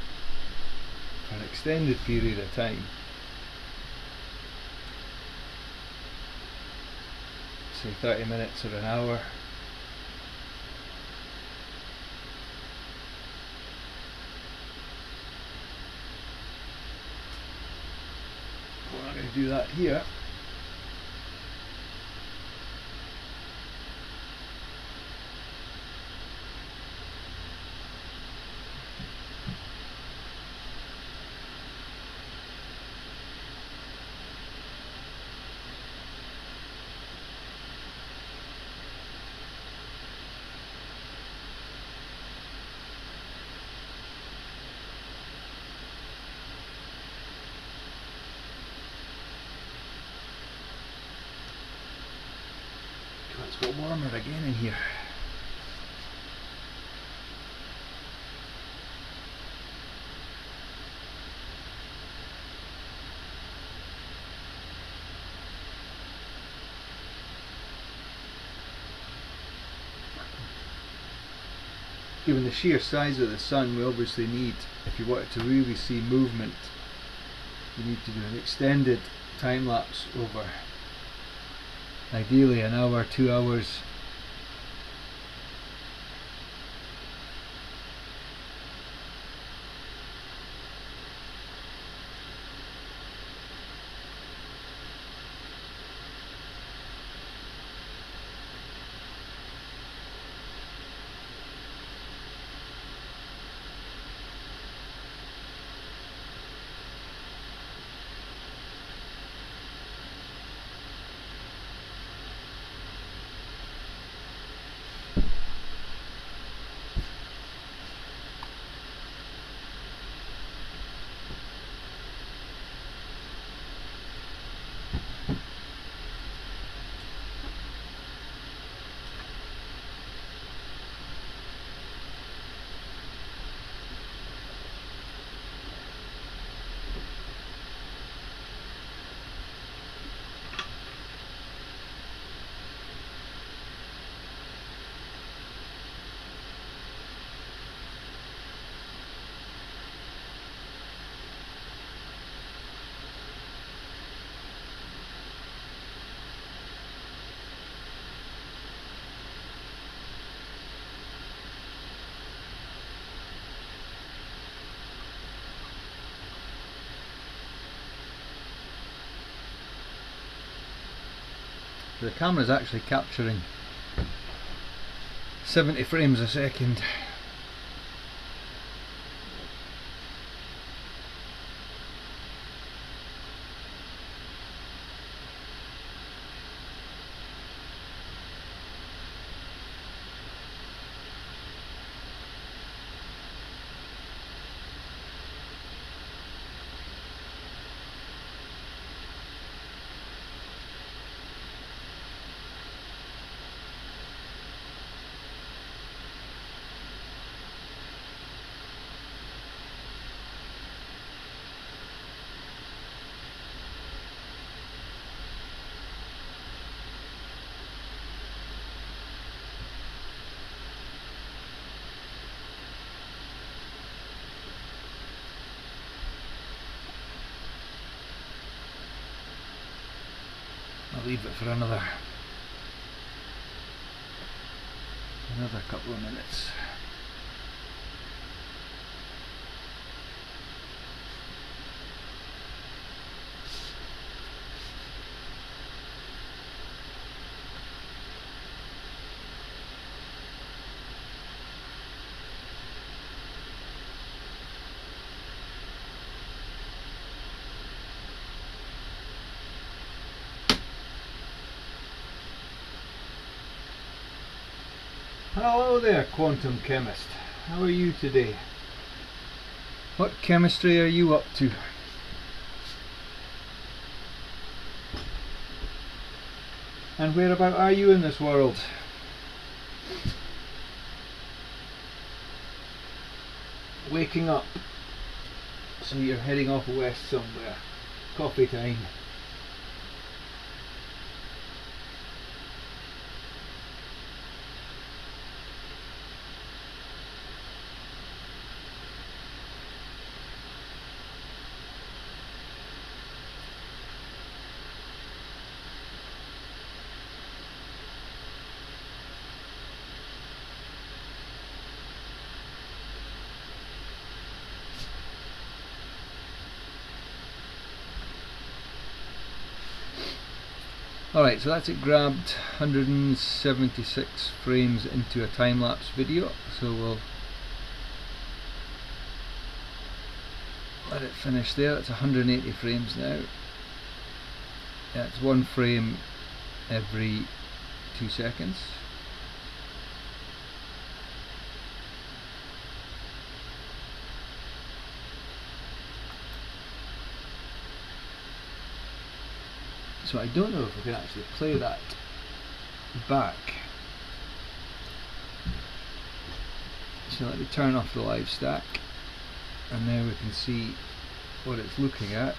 for an extended period of time. Say 30 minutes or an hour. We're not going to do that here. It's got warmer again in here. Given the sheer size of the sun, we obviously need, if you wanted to really see movement, you need to do an extended time lapse over ideally an hour, 2 hours. The camera is actually capturing 70 frames a second. I'll leave it for another couple of minutes. Hello there, quantum chemist. How are you today? What chemistry are you up to? And whereabout are you in this world? Waking up. So you're heading off west somewhere. Coffee time. Alright, so that's it, grabbed 176 frames into a time-lapse video, so we'll let it finish there. That's 180 frames now. That's one frame every 2 seconds. So I don't know if we can actually play that back. So let me turn off the live stack, and now we can see what it's looking at.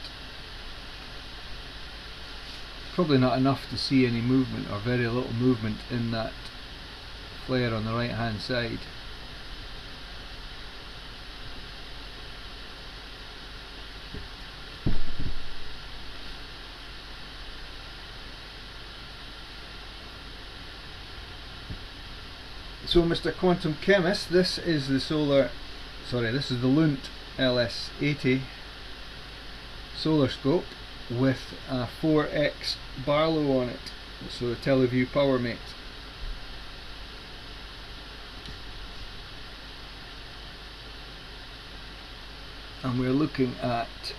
Probably not enough to see any movement, or very little movement in that flare on the right hand side. So Mr. Quantum Chemist, this is the this is the Lunt LS80 solar scope with a 4x Barlow on it, so a TeleVue PowerMate. And we're looking at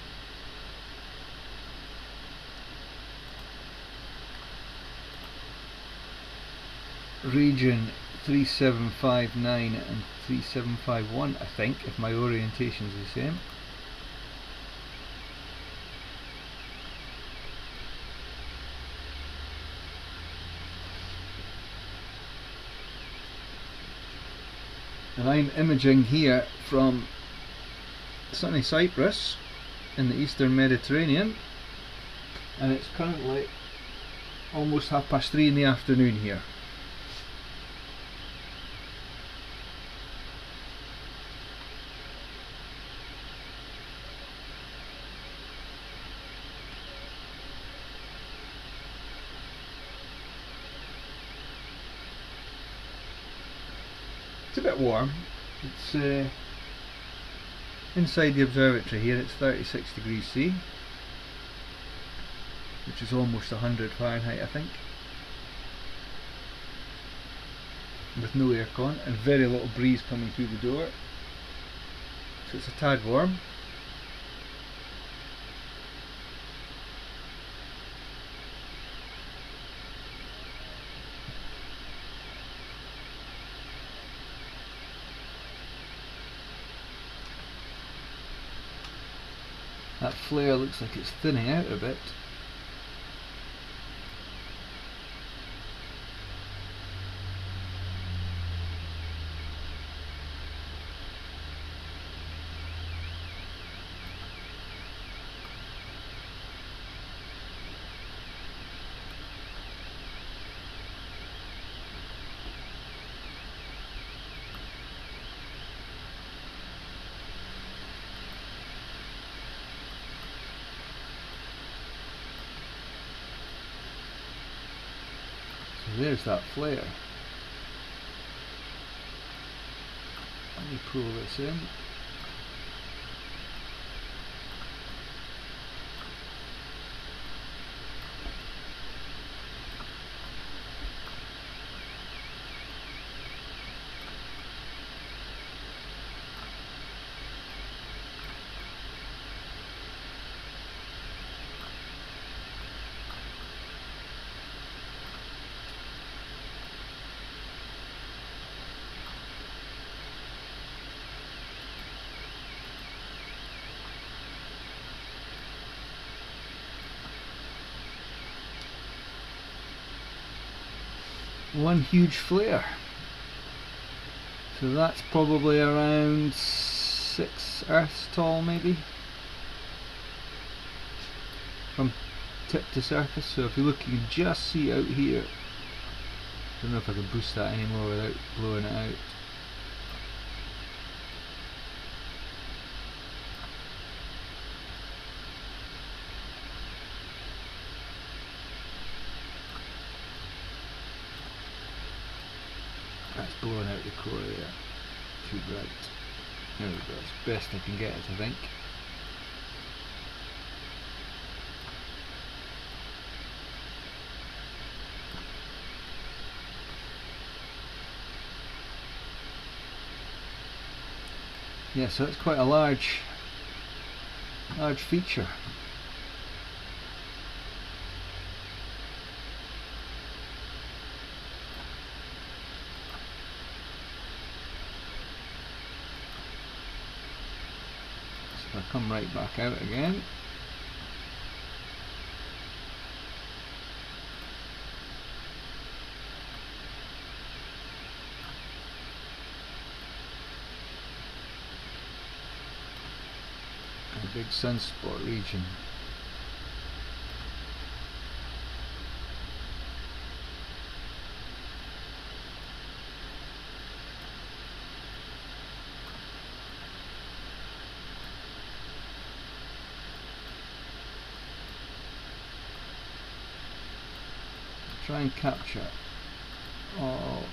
region 3759 and 3751, I think, if my orientation is the same. And I'm imaging here from sunny Cyprus in the eastern Mediterranean, and it's currently almost 3:30 in the afternoon here. It's a bit warm. It's inside the observatory here. It's 36 degrees C, which is almost 100 Fahrenheit, I think, with no aircon and very little breeze coming through the door, so it's a tad warm. That flare looks like it's thinning out a bit. There's that flare. Let me pull this in. One huge flare. So that's probably around 6 Earths tall, maybe, from tip to surface. So if you look, you can just see out here. I don't know if I can boost that anymore without blowing it out. That's blowing out the core there. Too bright. There we go. It's best I can get it, I think. Yeah, so it's quite a large feature. So I come right back out again. big sunspot region. Try and capture all.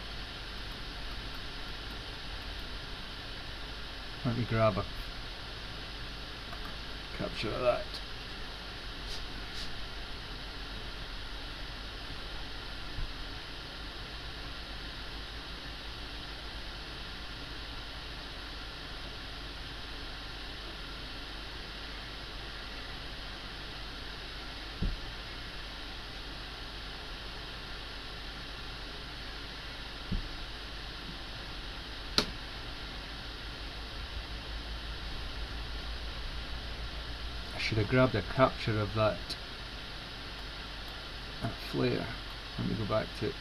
Let me grab a capture of that. Should have grabbed a capture of that flare. Let me go back to it.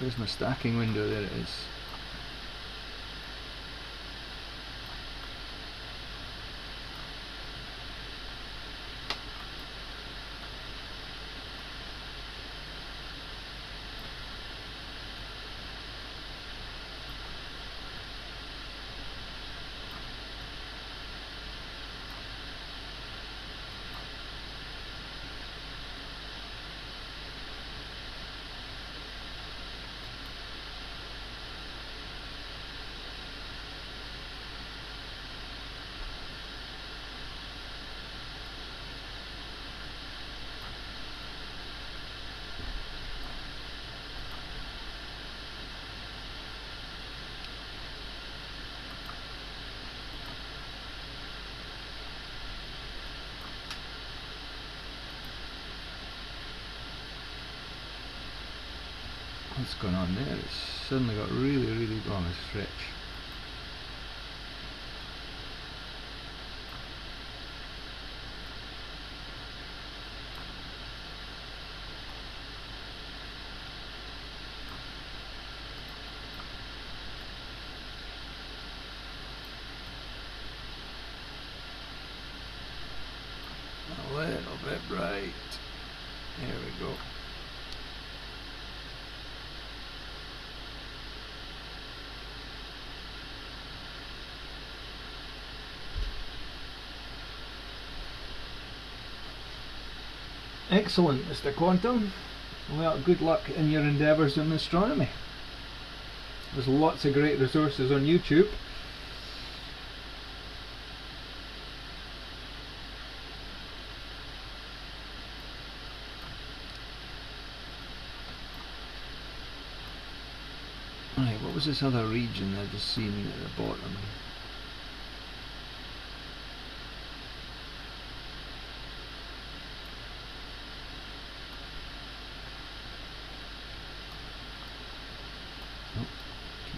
There's my stacking window, there it is. What's going on there? It's suddenly got really long a stretch. A little bit bright. There we go. Excellent, Mr. Quantum. Well, good luck in your endeavours in astronomy. There's lots of great resources on YouTube. Right, what was this other region I've just seen at the bottom?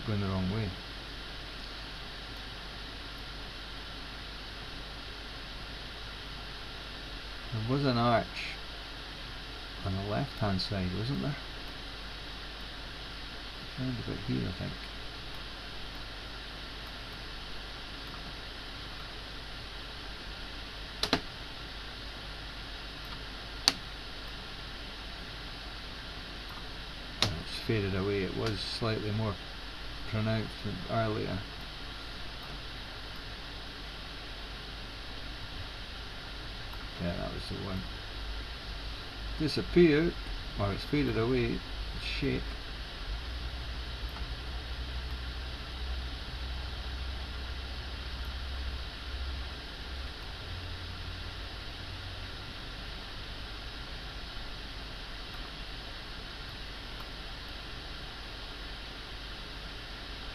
Going the wrong way. There was an arch on the left hand side, wasn't there? Around about here, I think. It's faded away. It was slightly more pronounced than earlier. Yeah, that was the one. Disappeared, or it's faded away, its shape.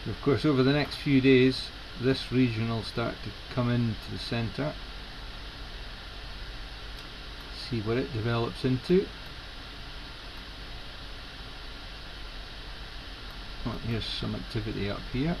So of course over the next few days this region will start to come into the centre. See what it develops into. Oh, here's some activity up here.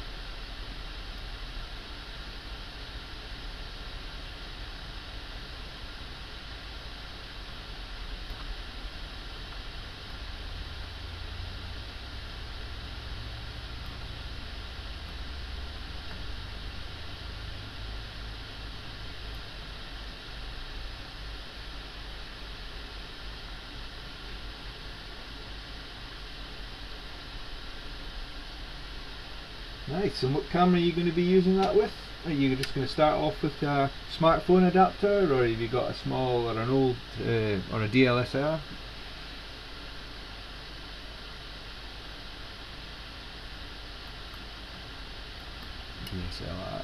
Nice, and what camera are you going to be using that with? Are you just going to start off with a smartphone adapter, or have you got a small or an old or a DLSR? DSLR.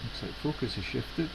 Looks like focus has shifted.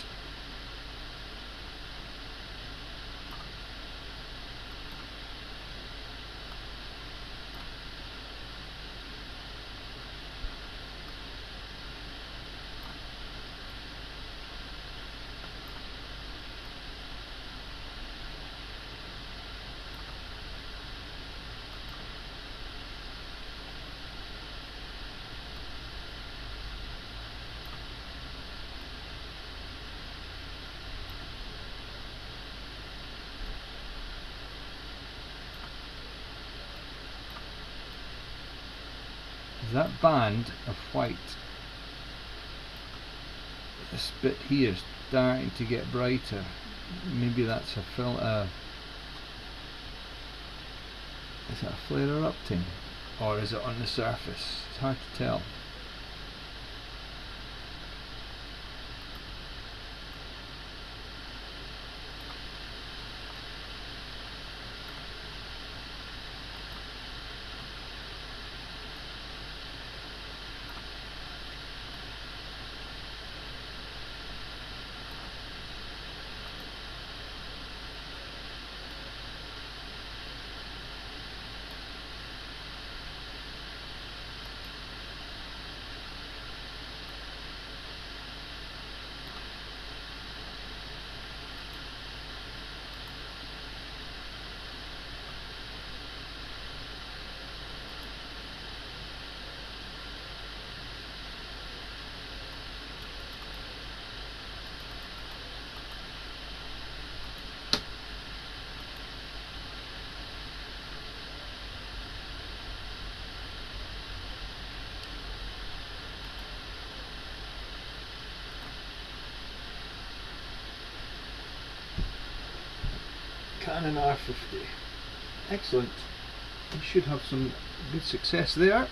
That band of white, this bit here is starting to get brighter. Maybe that's a is that a flare erupting, or is it on the surface? It's hard to tell. Canon R50. Excellent. You should have some good success there.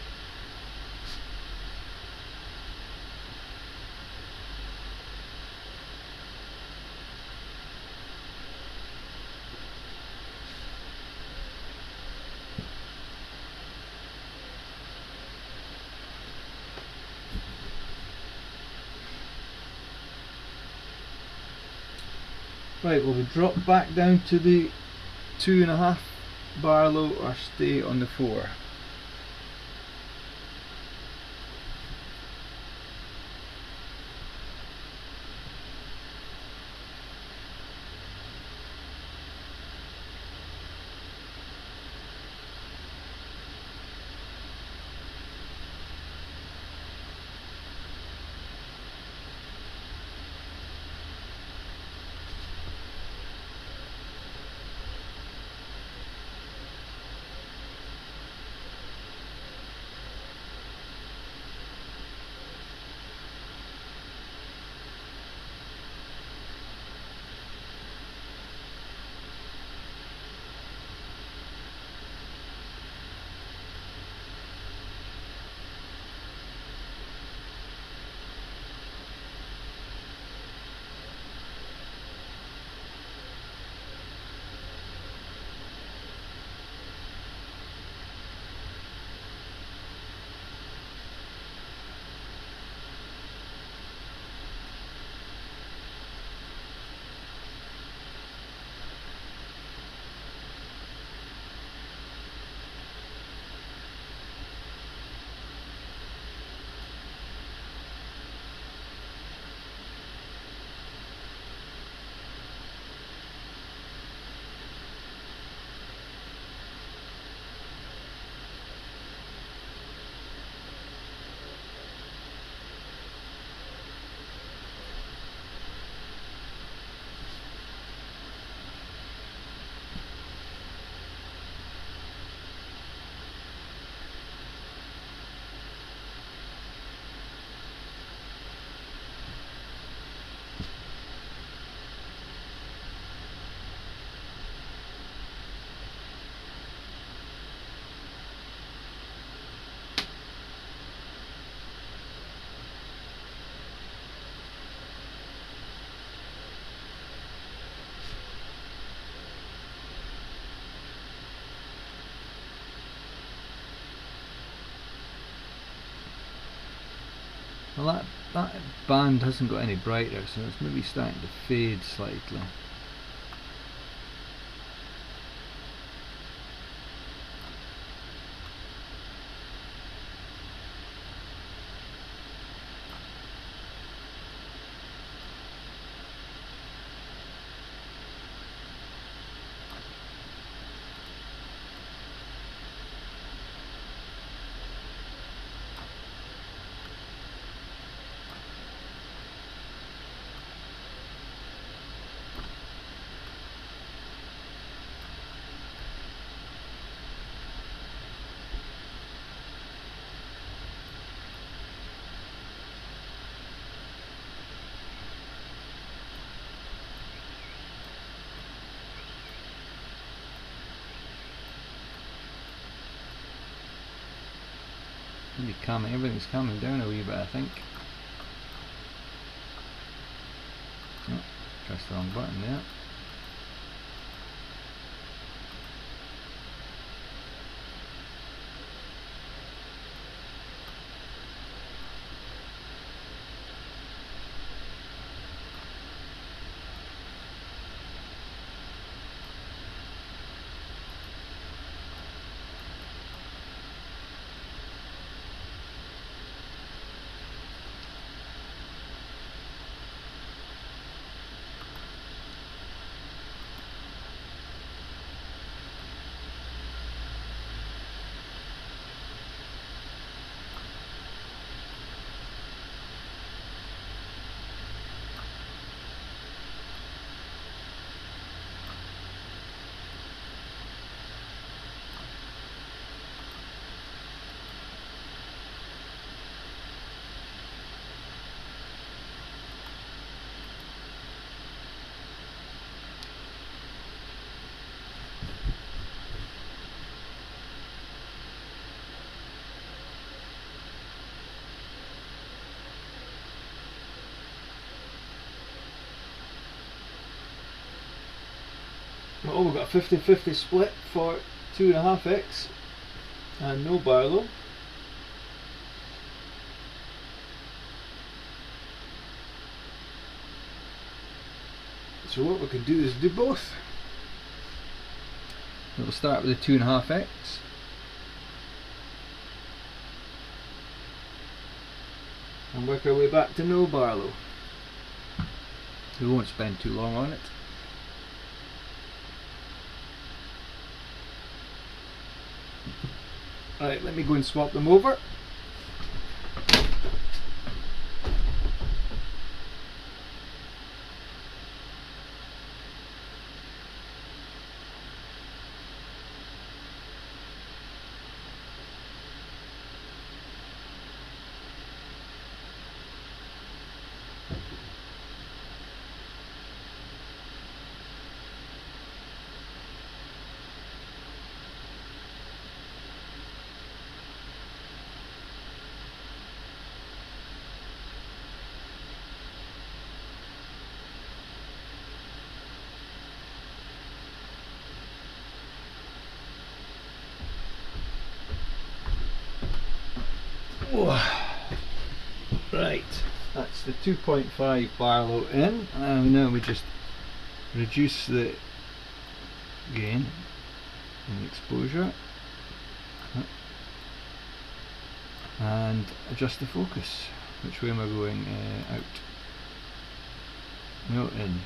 Right, will we drop back down to the 2.5 bar low or stay on the 4? Well, that band hasn't got any brighter, so it's maybe starting to fade slightly. Maybe everything's calming down a wee bit, I think. Oh, pressed the wrong button there. Oh, we've got a 50-50 split for 2.5x and no Barlow. So what we can do is do both. We'll start with the 2.5x. And work our way back to no Barlow. We won't spend too long on it. Right, let me go and swap them over. Right, that's the 2.5 Barlow in, and now we just reduce the gain and exposure and adjust the focus. Which way am I going? Out. No, in.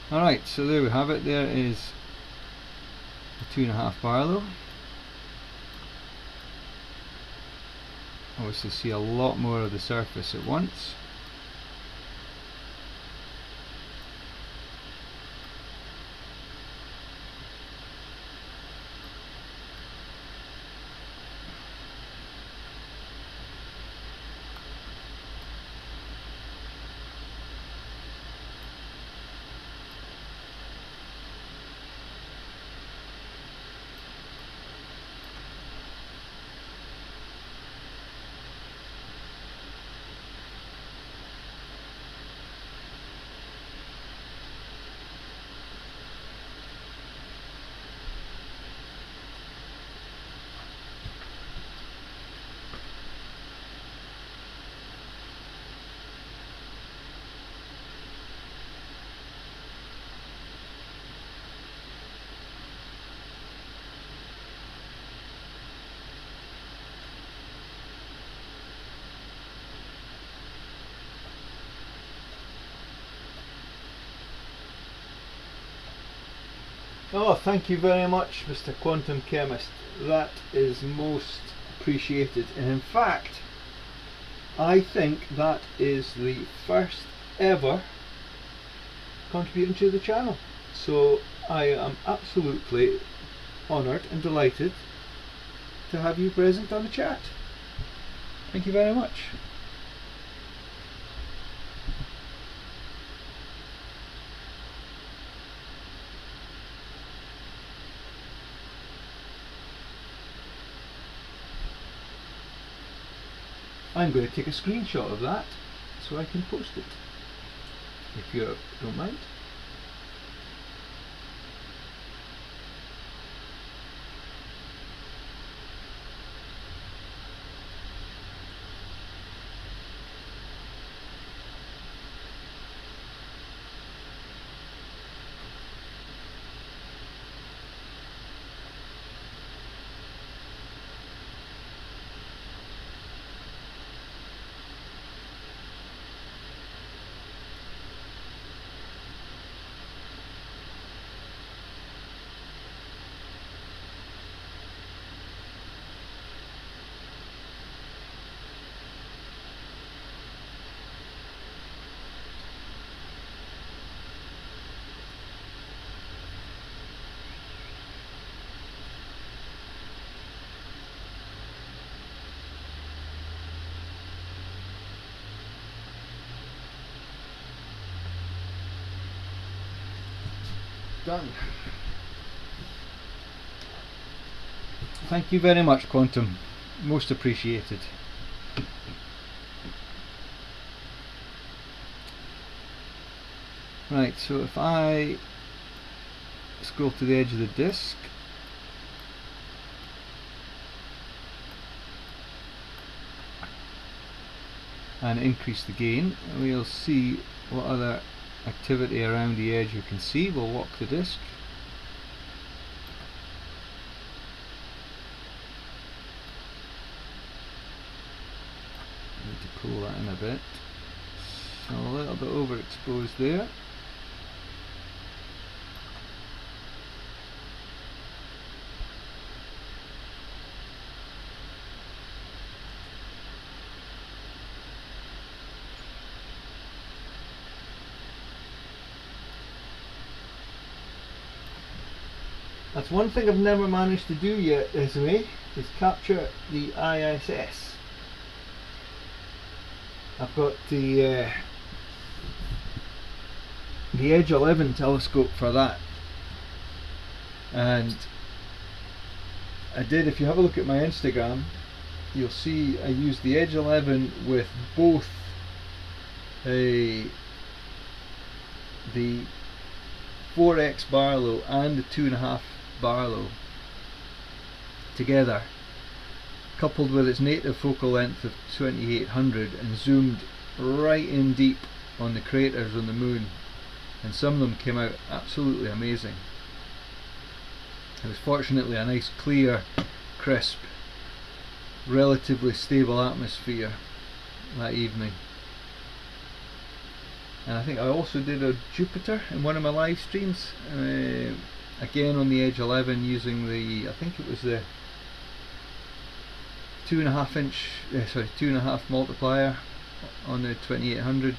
Alright, so there we have it. There is the 2.5 Barlow. Obviously see a lot more of the surface at once. Oh, thank you very much, Mr. Quantum Chemist. That is most appreciated. And in fact, I think that is the first ever contributing to the channel. So I am absolutely honoured and delighted to have you present on the chat. Thank you very much. I'm going to take a screenshot of that so I can post it, if you don't mind. Done. Thank you very much, Quantum. Most appreciated. Right, so if I scroll to the edge of the disc, and increase the gain, we'll see what other activity around the edge we can see. We'll walk the disc. Need to pull that in a bit. So a little bit overexposed there. That's one thing I've never managed to do yet, is capture the ISS. I've got the Edge 11 telescope for that, and I did, if you have a look at my Instagram, you'll see I used the Edge 11 with both the 4x Barlow and the 2.5 Barlow together, coupled with its native focal length of 2800, and zoomed right in deep on the craters on the moon, and some of them came out absolutely amazing. It was fortunately a nice clear, crisp, relatively stable atmosphere that evening. And I think I also did a Jupiter in one of my live streams, again on the Edge 11, using the, I think it was the 2.5 multiplier on the 2800,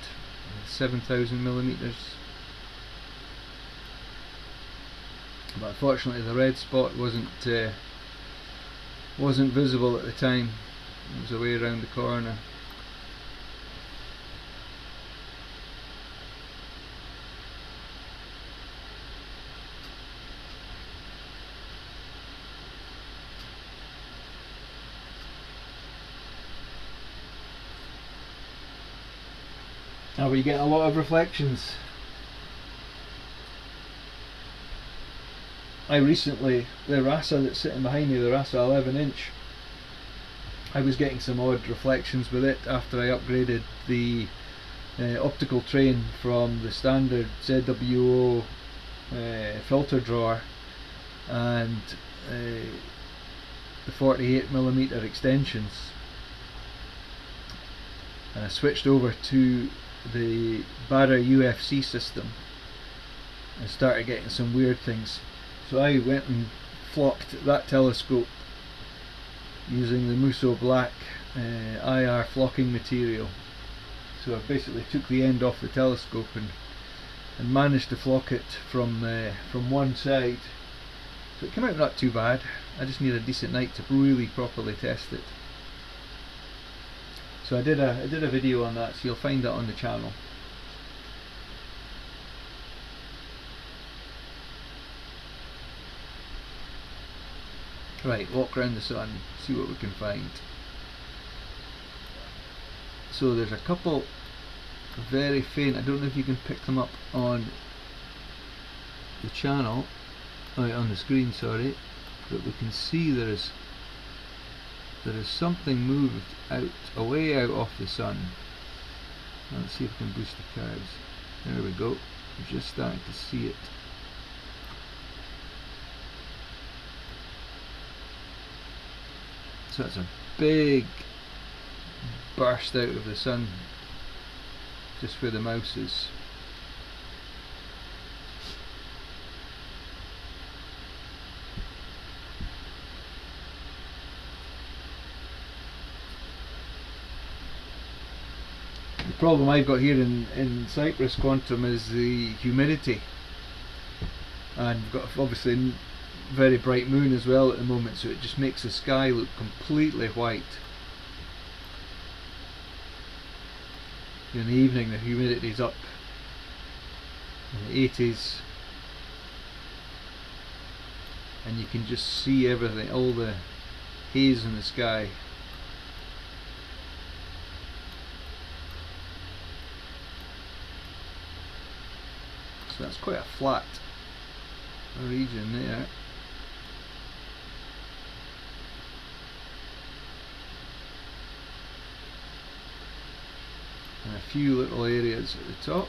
7000mm. But unfortunately the red spot wasn't visible at the time. It was away around the corner. Now we get a lot of reflections. I recently, the RASA that's sitting behind me, the RASA 11-inch, I was getting some odd reflections with it after I upgraded the optical train from the standard ZWO filter drawer and the 48mm extensions, and I switched over to the Bresser UFC system and started getting some weird things. So I went and flocked that telescope using the Musso Black IR flocking material. So I basically took the end off the telescope and managed to flock it from one side. So it came out not too bad. I just need a decent night to really properly test it. So I did a video on that, so you'll find that on the channel. Right, walk around the sun, see what we can find. So there's a couple very faint, I don't know if you can pick them up on the channel, on the screen, sorry, but we can see there is something moved away out off the sun. Let's see if we can boost the curves. There we go, we're just starting to see it. So that's a big burst out of the sun, just where the mouse is. The problem I've got here in Cyprus Quantum is the humidity, and we've got obviously very bright moon as well at the moment, so it just makes the sky look completely white. In the evening the humidity's up in the 80s, and you can just see everything, all the haze in the sky. So that's quite a flat region there. And a few little areas at the top.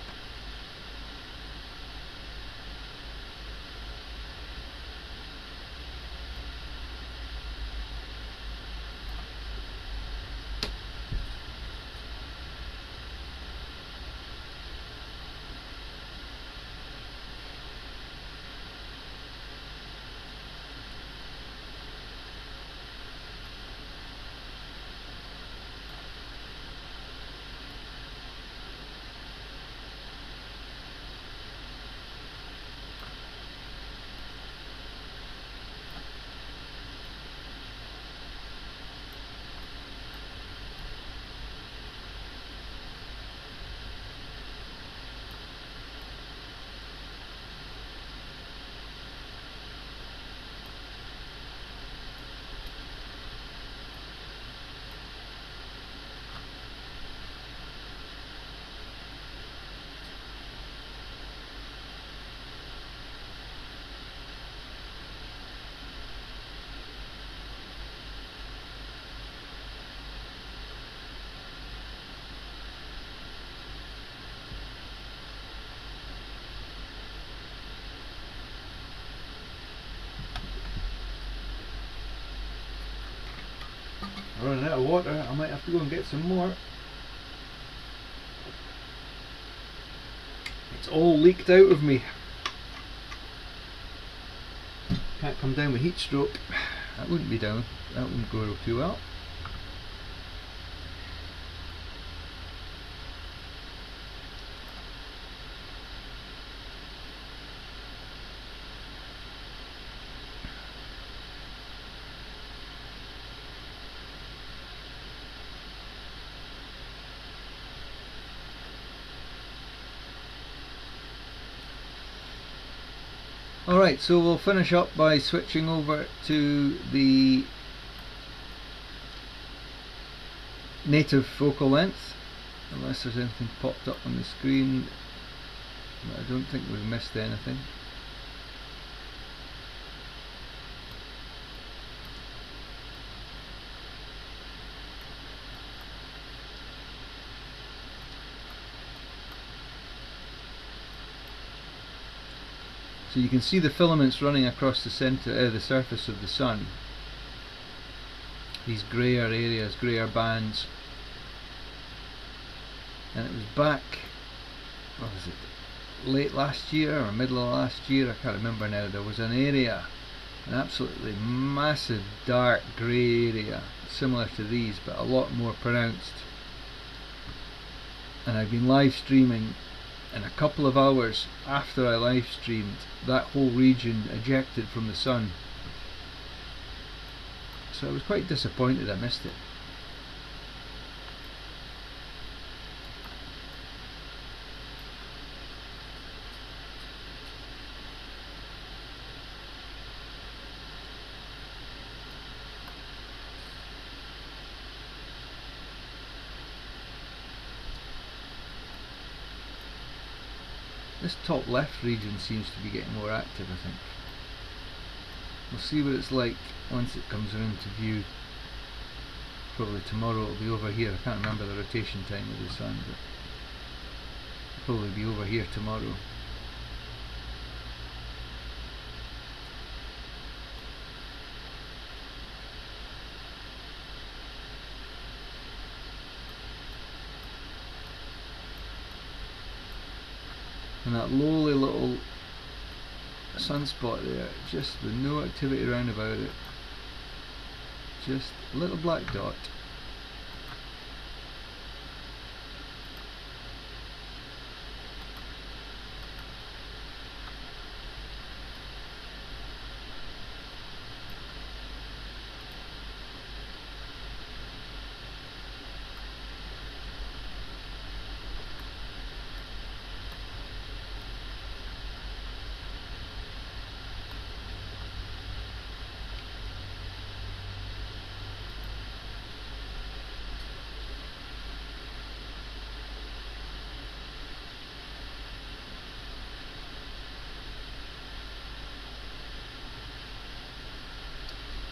I'm running out of water, I might have to go and get some more. It's all leaked out of me. Can't come down with heat stroke. That wouldn't be down, that wouldn't go too well. Alright, so we'll finish up by switching over to the native focal length, unless there's anything popped up on the screen. But I don't think we've missed anything. So you can see the filaments running across the center, the surface of the sun. These grayer areas, grayer bands. And it was back, what was it, late last year or middle of last year, I can't remember now, there was an area, an absolutely massive dark grey area similar to these but a lot more pronounced, and I've been live streaming, and a couple of hours after I live streamed, that whole region ejected from the sun. So I was quite disappointed I missed it. This top left region seems to be getting more active, I think. We'll see what it's like once it comes around to view. Probably tomorrow it'll be over here. I can't remember the rotation time of the sun, but it'll probably be over here tomorrow. And that lowly little sunspot there, just with no activity around about it, just a little black dot.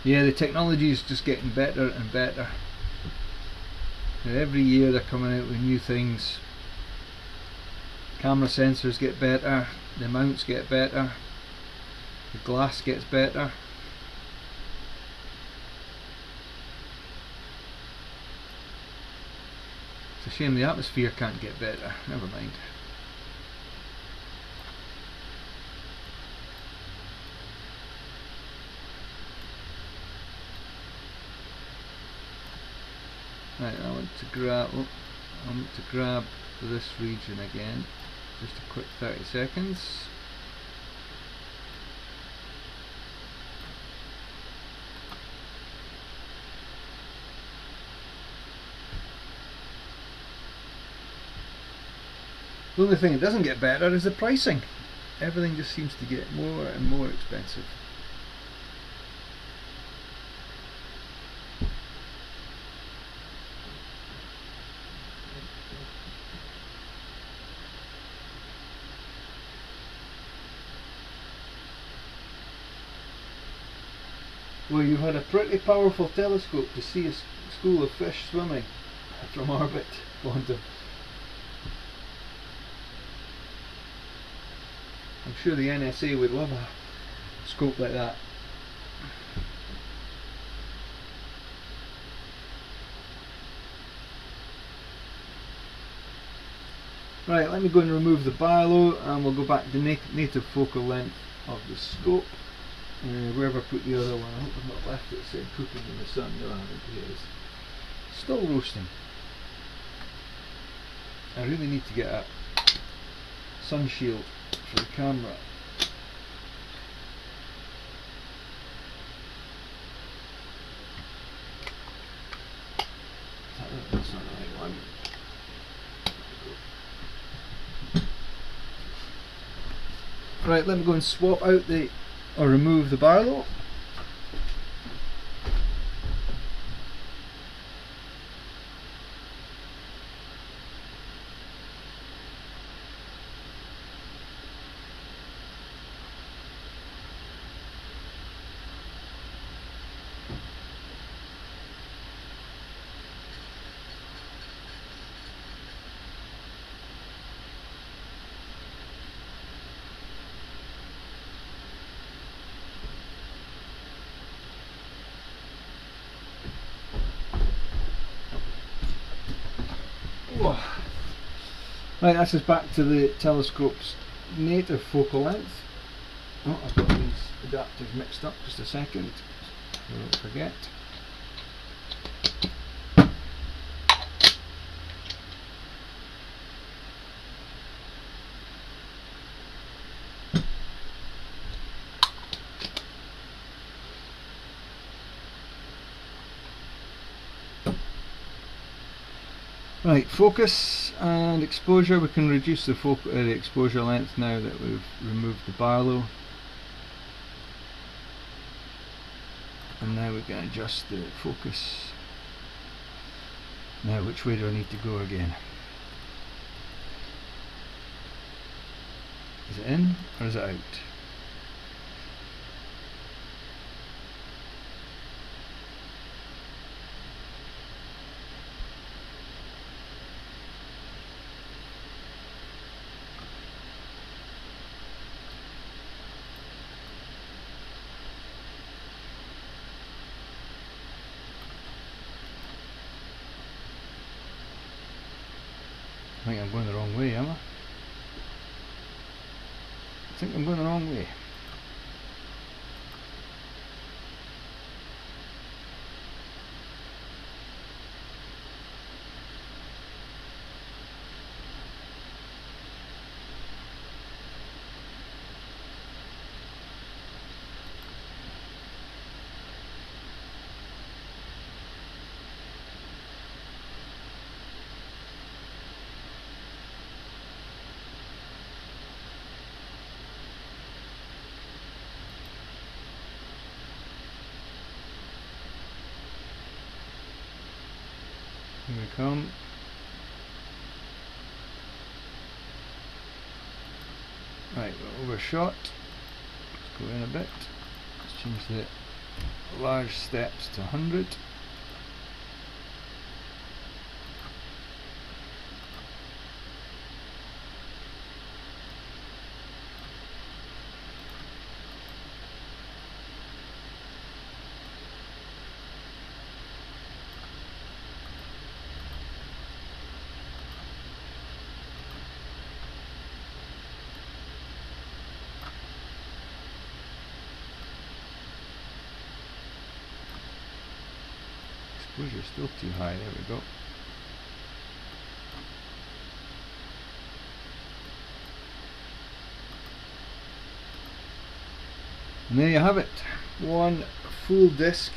Yeah, the technology is just getting better and better. Every year they're coming out with new things. Camera sensors get better, the mounts get better, the glass gets better. It's a shame the atmosphere can't get better, never mind. Right, I want to grab this region again, just a quick 30 seconds. The only thing that doesn't get better is the pricing. Everything just seems to get more and more expensive. Well, you've had a pretty powerful telescope to see a school of fish swimming from orbit, Quantum. I'm sure the NSA would love a scope like that. Right, let me go and remove the Barlow and we'll go back to native focal length of the scope. Wherever I put the other one, I hope I've not left it saying cooking in the sun. No, I haven't. It is still roasting. I really need to get a sun shield for the camera. That's not the right one. Right, let me go and swap out or remove the Barlow. Right, that's us back to the telescope's native focal length. Oh, I've got these adapters mixed up, just a second, so I don't forget. Right, focus and exposure. We can reduce the exposure length now that we've removed the Barlow. And now we can adjust the focus. Now, which way do I need to go again? Is it in or is it out? I think I'm going the wrong way, am I? I think I'm going the wrong way. Here we come. Right, we're overshot. Let's go in a bit. Let's change the large steps to 100. Exposure still too high, there we go. And there you have it, one full disc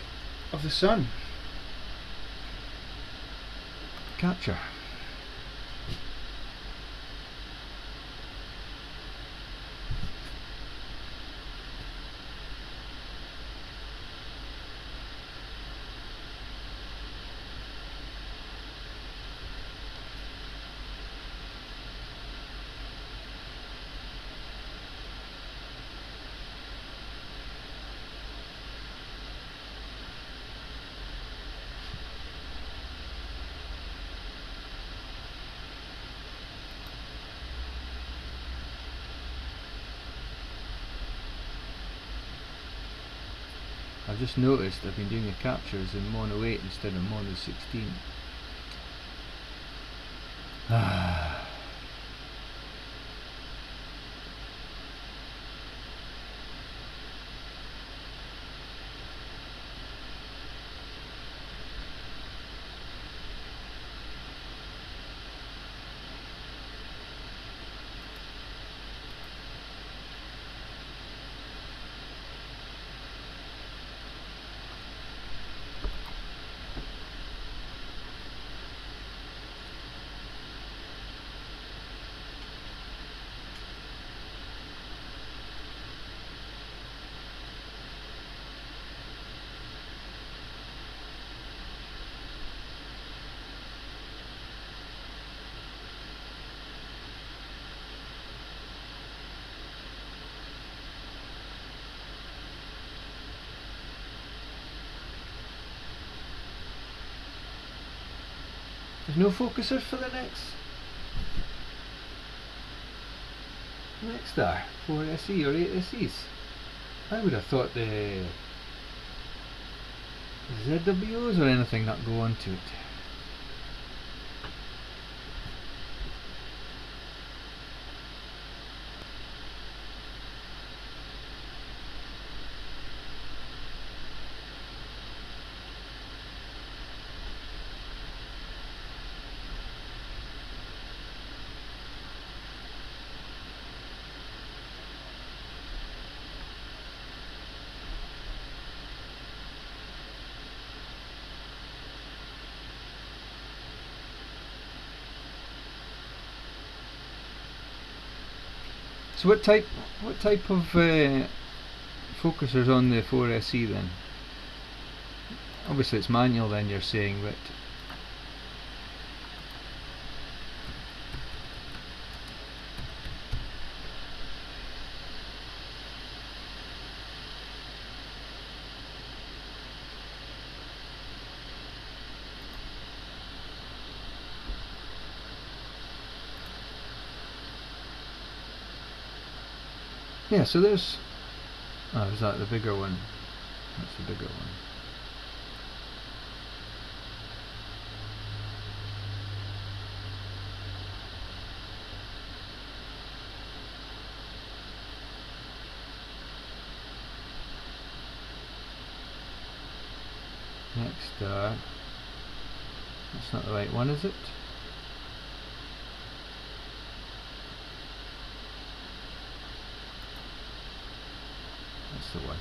of the sun. Capture. I've just noticed I've been doing the captures in mono 8 instead of mono 16. There's no focusers for the next star, 4 SE or 8 SEs. I would have thought the ZWOs or anything that go onto it. So what type of focuser's on the 4SE then? Obviously it's manual then, you're saying, but yeah, so there's, oh, is that the bigger one? That's the bigger one. Next star. That's not the right one, is it? That's the one.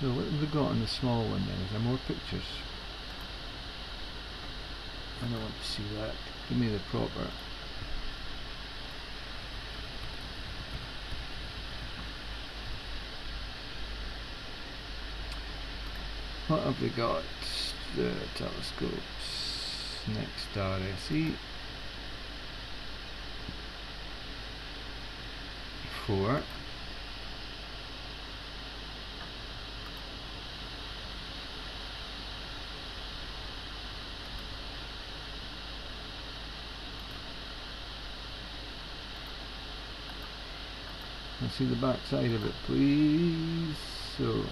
So what have we got on the small one then? Is there more pictures? I don't want to see that. Give me the proper. What have we got? The telescopes. Next RSE. 4. Let's see the back side of it, please. So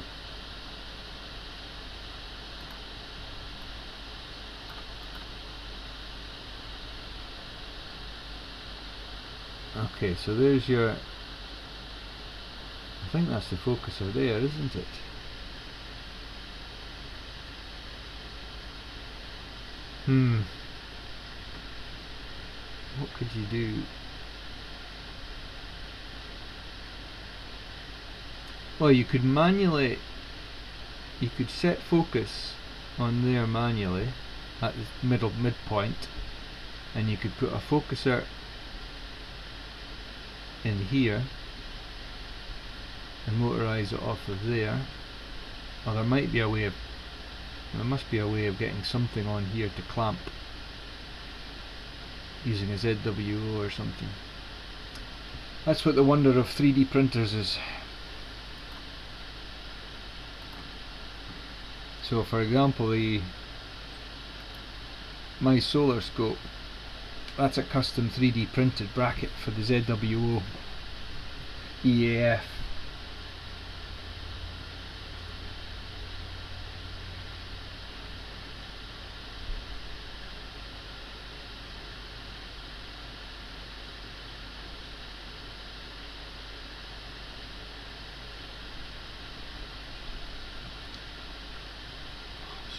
okay, so there's your, I think that's the focuser there, isn't it? What could you do? Well, you could manually, you could set focus on there manually at the midpoint, and you could put a focuser in here and motorize it off of there. Or there might be a way of, there must be a way of getting something on here to clamp using a ZWO or something. That's what the wonder of 3D printers is. So for example, my solar scope, that's a custom 3D printed bracket for the ZWO EAF.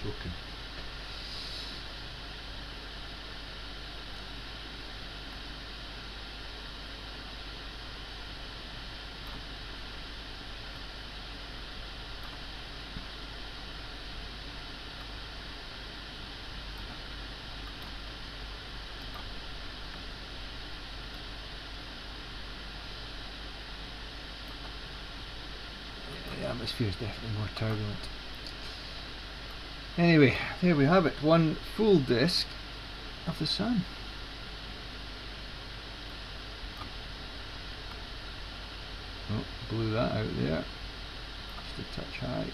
Soaking. The atmosphere is definitely more turbulent. Anyway, there we have it, one full disk of the sun. Oh, blew that out there, just a touch high.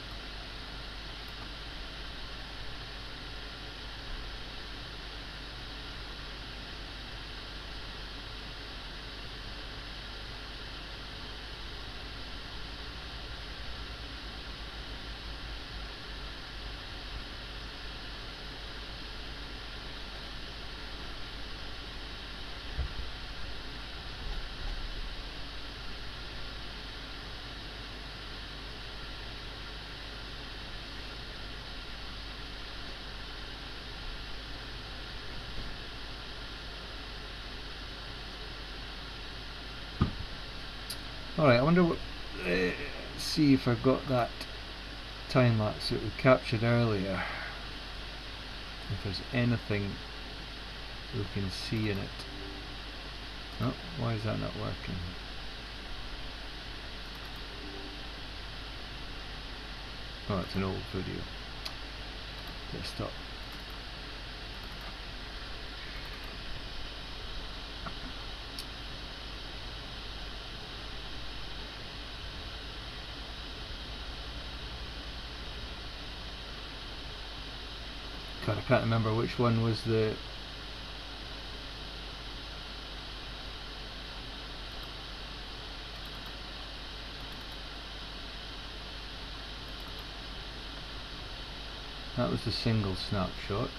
Alright, I wonder what, see if I've got that time lapse that we captured earlier, if there's anything we can see in it. Oh, why is that not working? Oh, it's an old video. Let's stop. God, I can't remember which one was the... That was the single snapshot.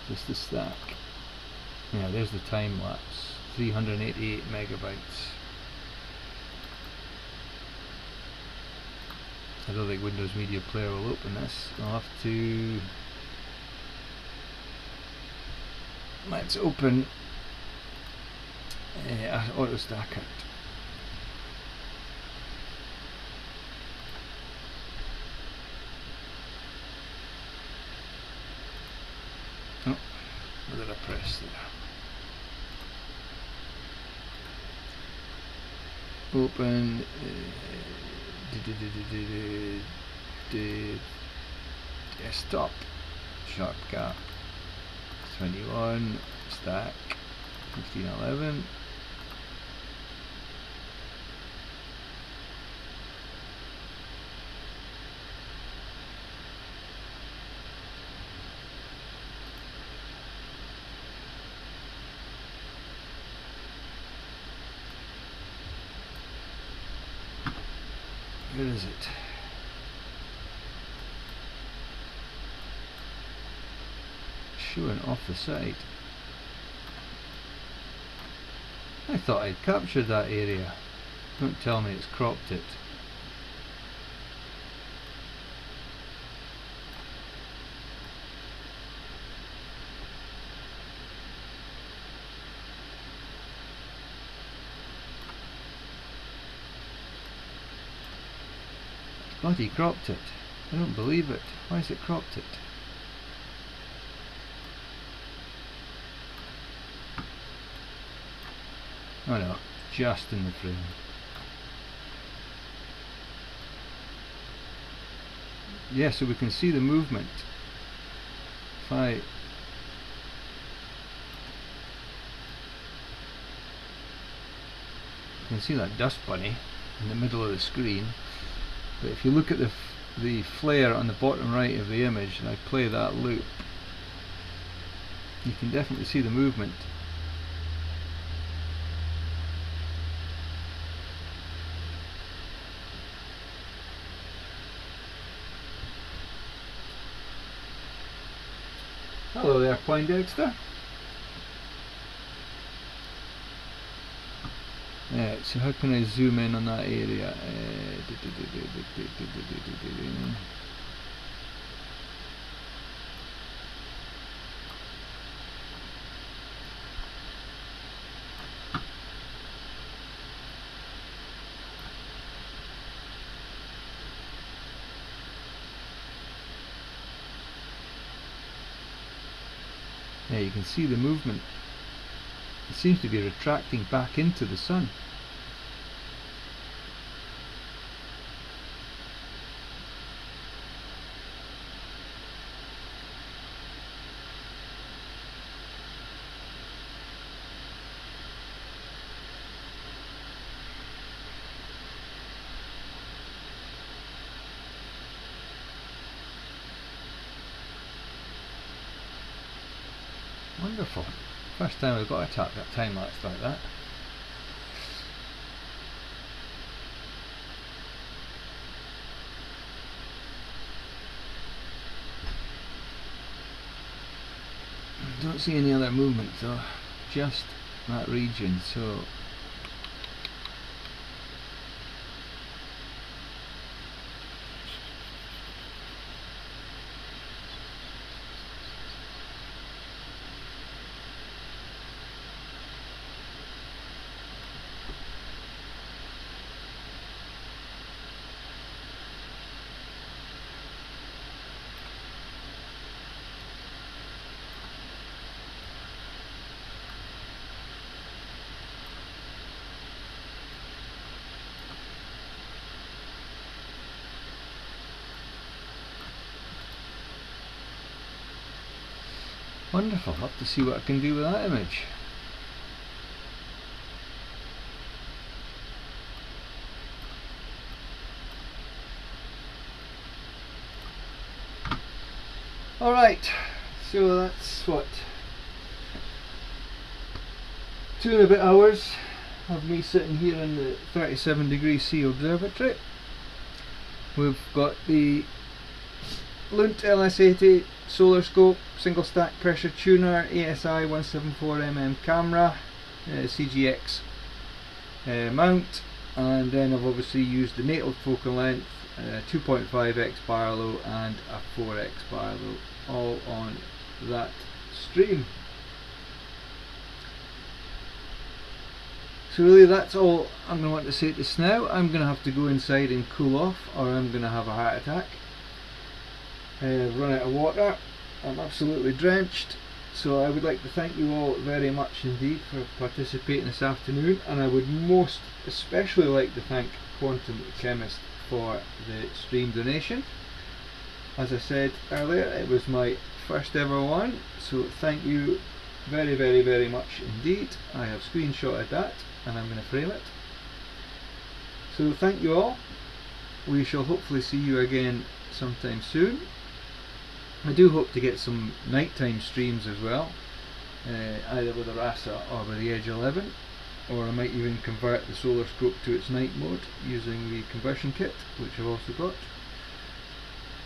Just the stack. Yeah, there's the time lapse. 388 megabytes. I don't think Windows Media Player will open this. I'll have to... Let's open auto stack it. Oh, what did I press there? Open desktop, sharp cap, 21, stack, 1511. Where is it? Showing off the side. I thought I'd captured that area. Don't tell me it's cropped it. Bloody cropped it. I don't believe it. Why has it cropped it? Oh no, just in the frame. Yeah, so we can see the movement. If I... You can see that dust bunny in the middle of the screen. But if you look at the flare on the bottom right of the image, and I play that loop, you can definitely see the movement. Hello there, Poindexter. Right, so how can I zoom in on that area? Yeah, you can see the movement. It seems to be retracting back into the sun. Wonderful. First time we've got to tap that time lapse like that. Don't see any other movement though, just that region. So Wonderful, I'll have to see what I can do with that image. Alright, so that's what, 2.5 hours of me sitting here in the 37°C observatory. We've got the Lunt LS80 solar scope, single stack pressure tuner, ASI174mm camera, CGX mount, and then I've obviously used the native focal length, 2.5x Barlow and a 4x Barlow, all on that stream. So really that's all I'm going to want to say just now. I'm going to have to go inside and cool off, or I'm going to have a heart attack. Run out of water. I'm absolutely drenched. So I would like to thank you all very much indeed for participating this afternoon, and I would most especially like to thank Quantum Chemist for the stream donation. As I said earlier, it was my first ever one, so thank you very, very, very much indeed. I have screenshotted that and I'm going to frame it. So thank you all. We shall hopefully see you again sometime soon. I do hope to get some nighttime streams as well, either with the RASA or with the Edge 11, or I might even convert the solar scope to its night mode using the conversion kit, which I've also got.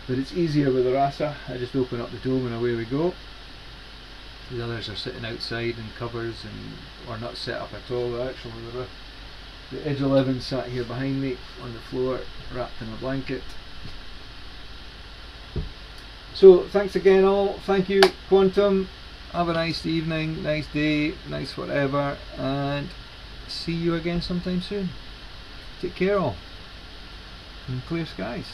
But it's easier with the RASA. I just open up the dome and away we go. The others are sitting outside in covers and are not set up at all. Actually, the Edge 11 sat here behind me on the floor, wrapped in a blanket. So thanks again all. Thank you Quantum. Have a nice evening, nice day, nice whatever, and see you again sometime soon. Take care all, and clear skies.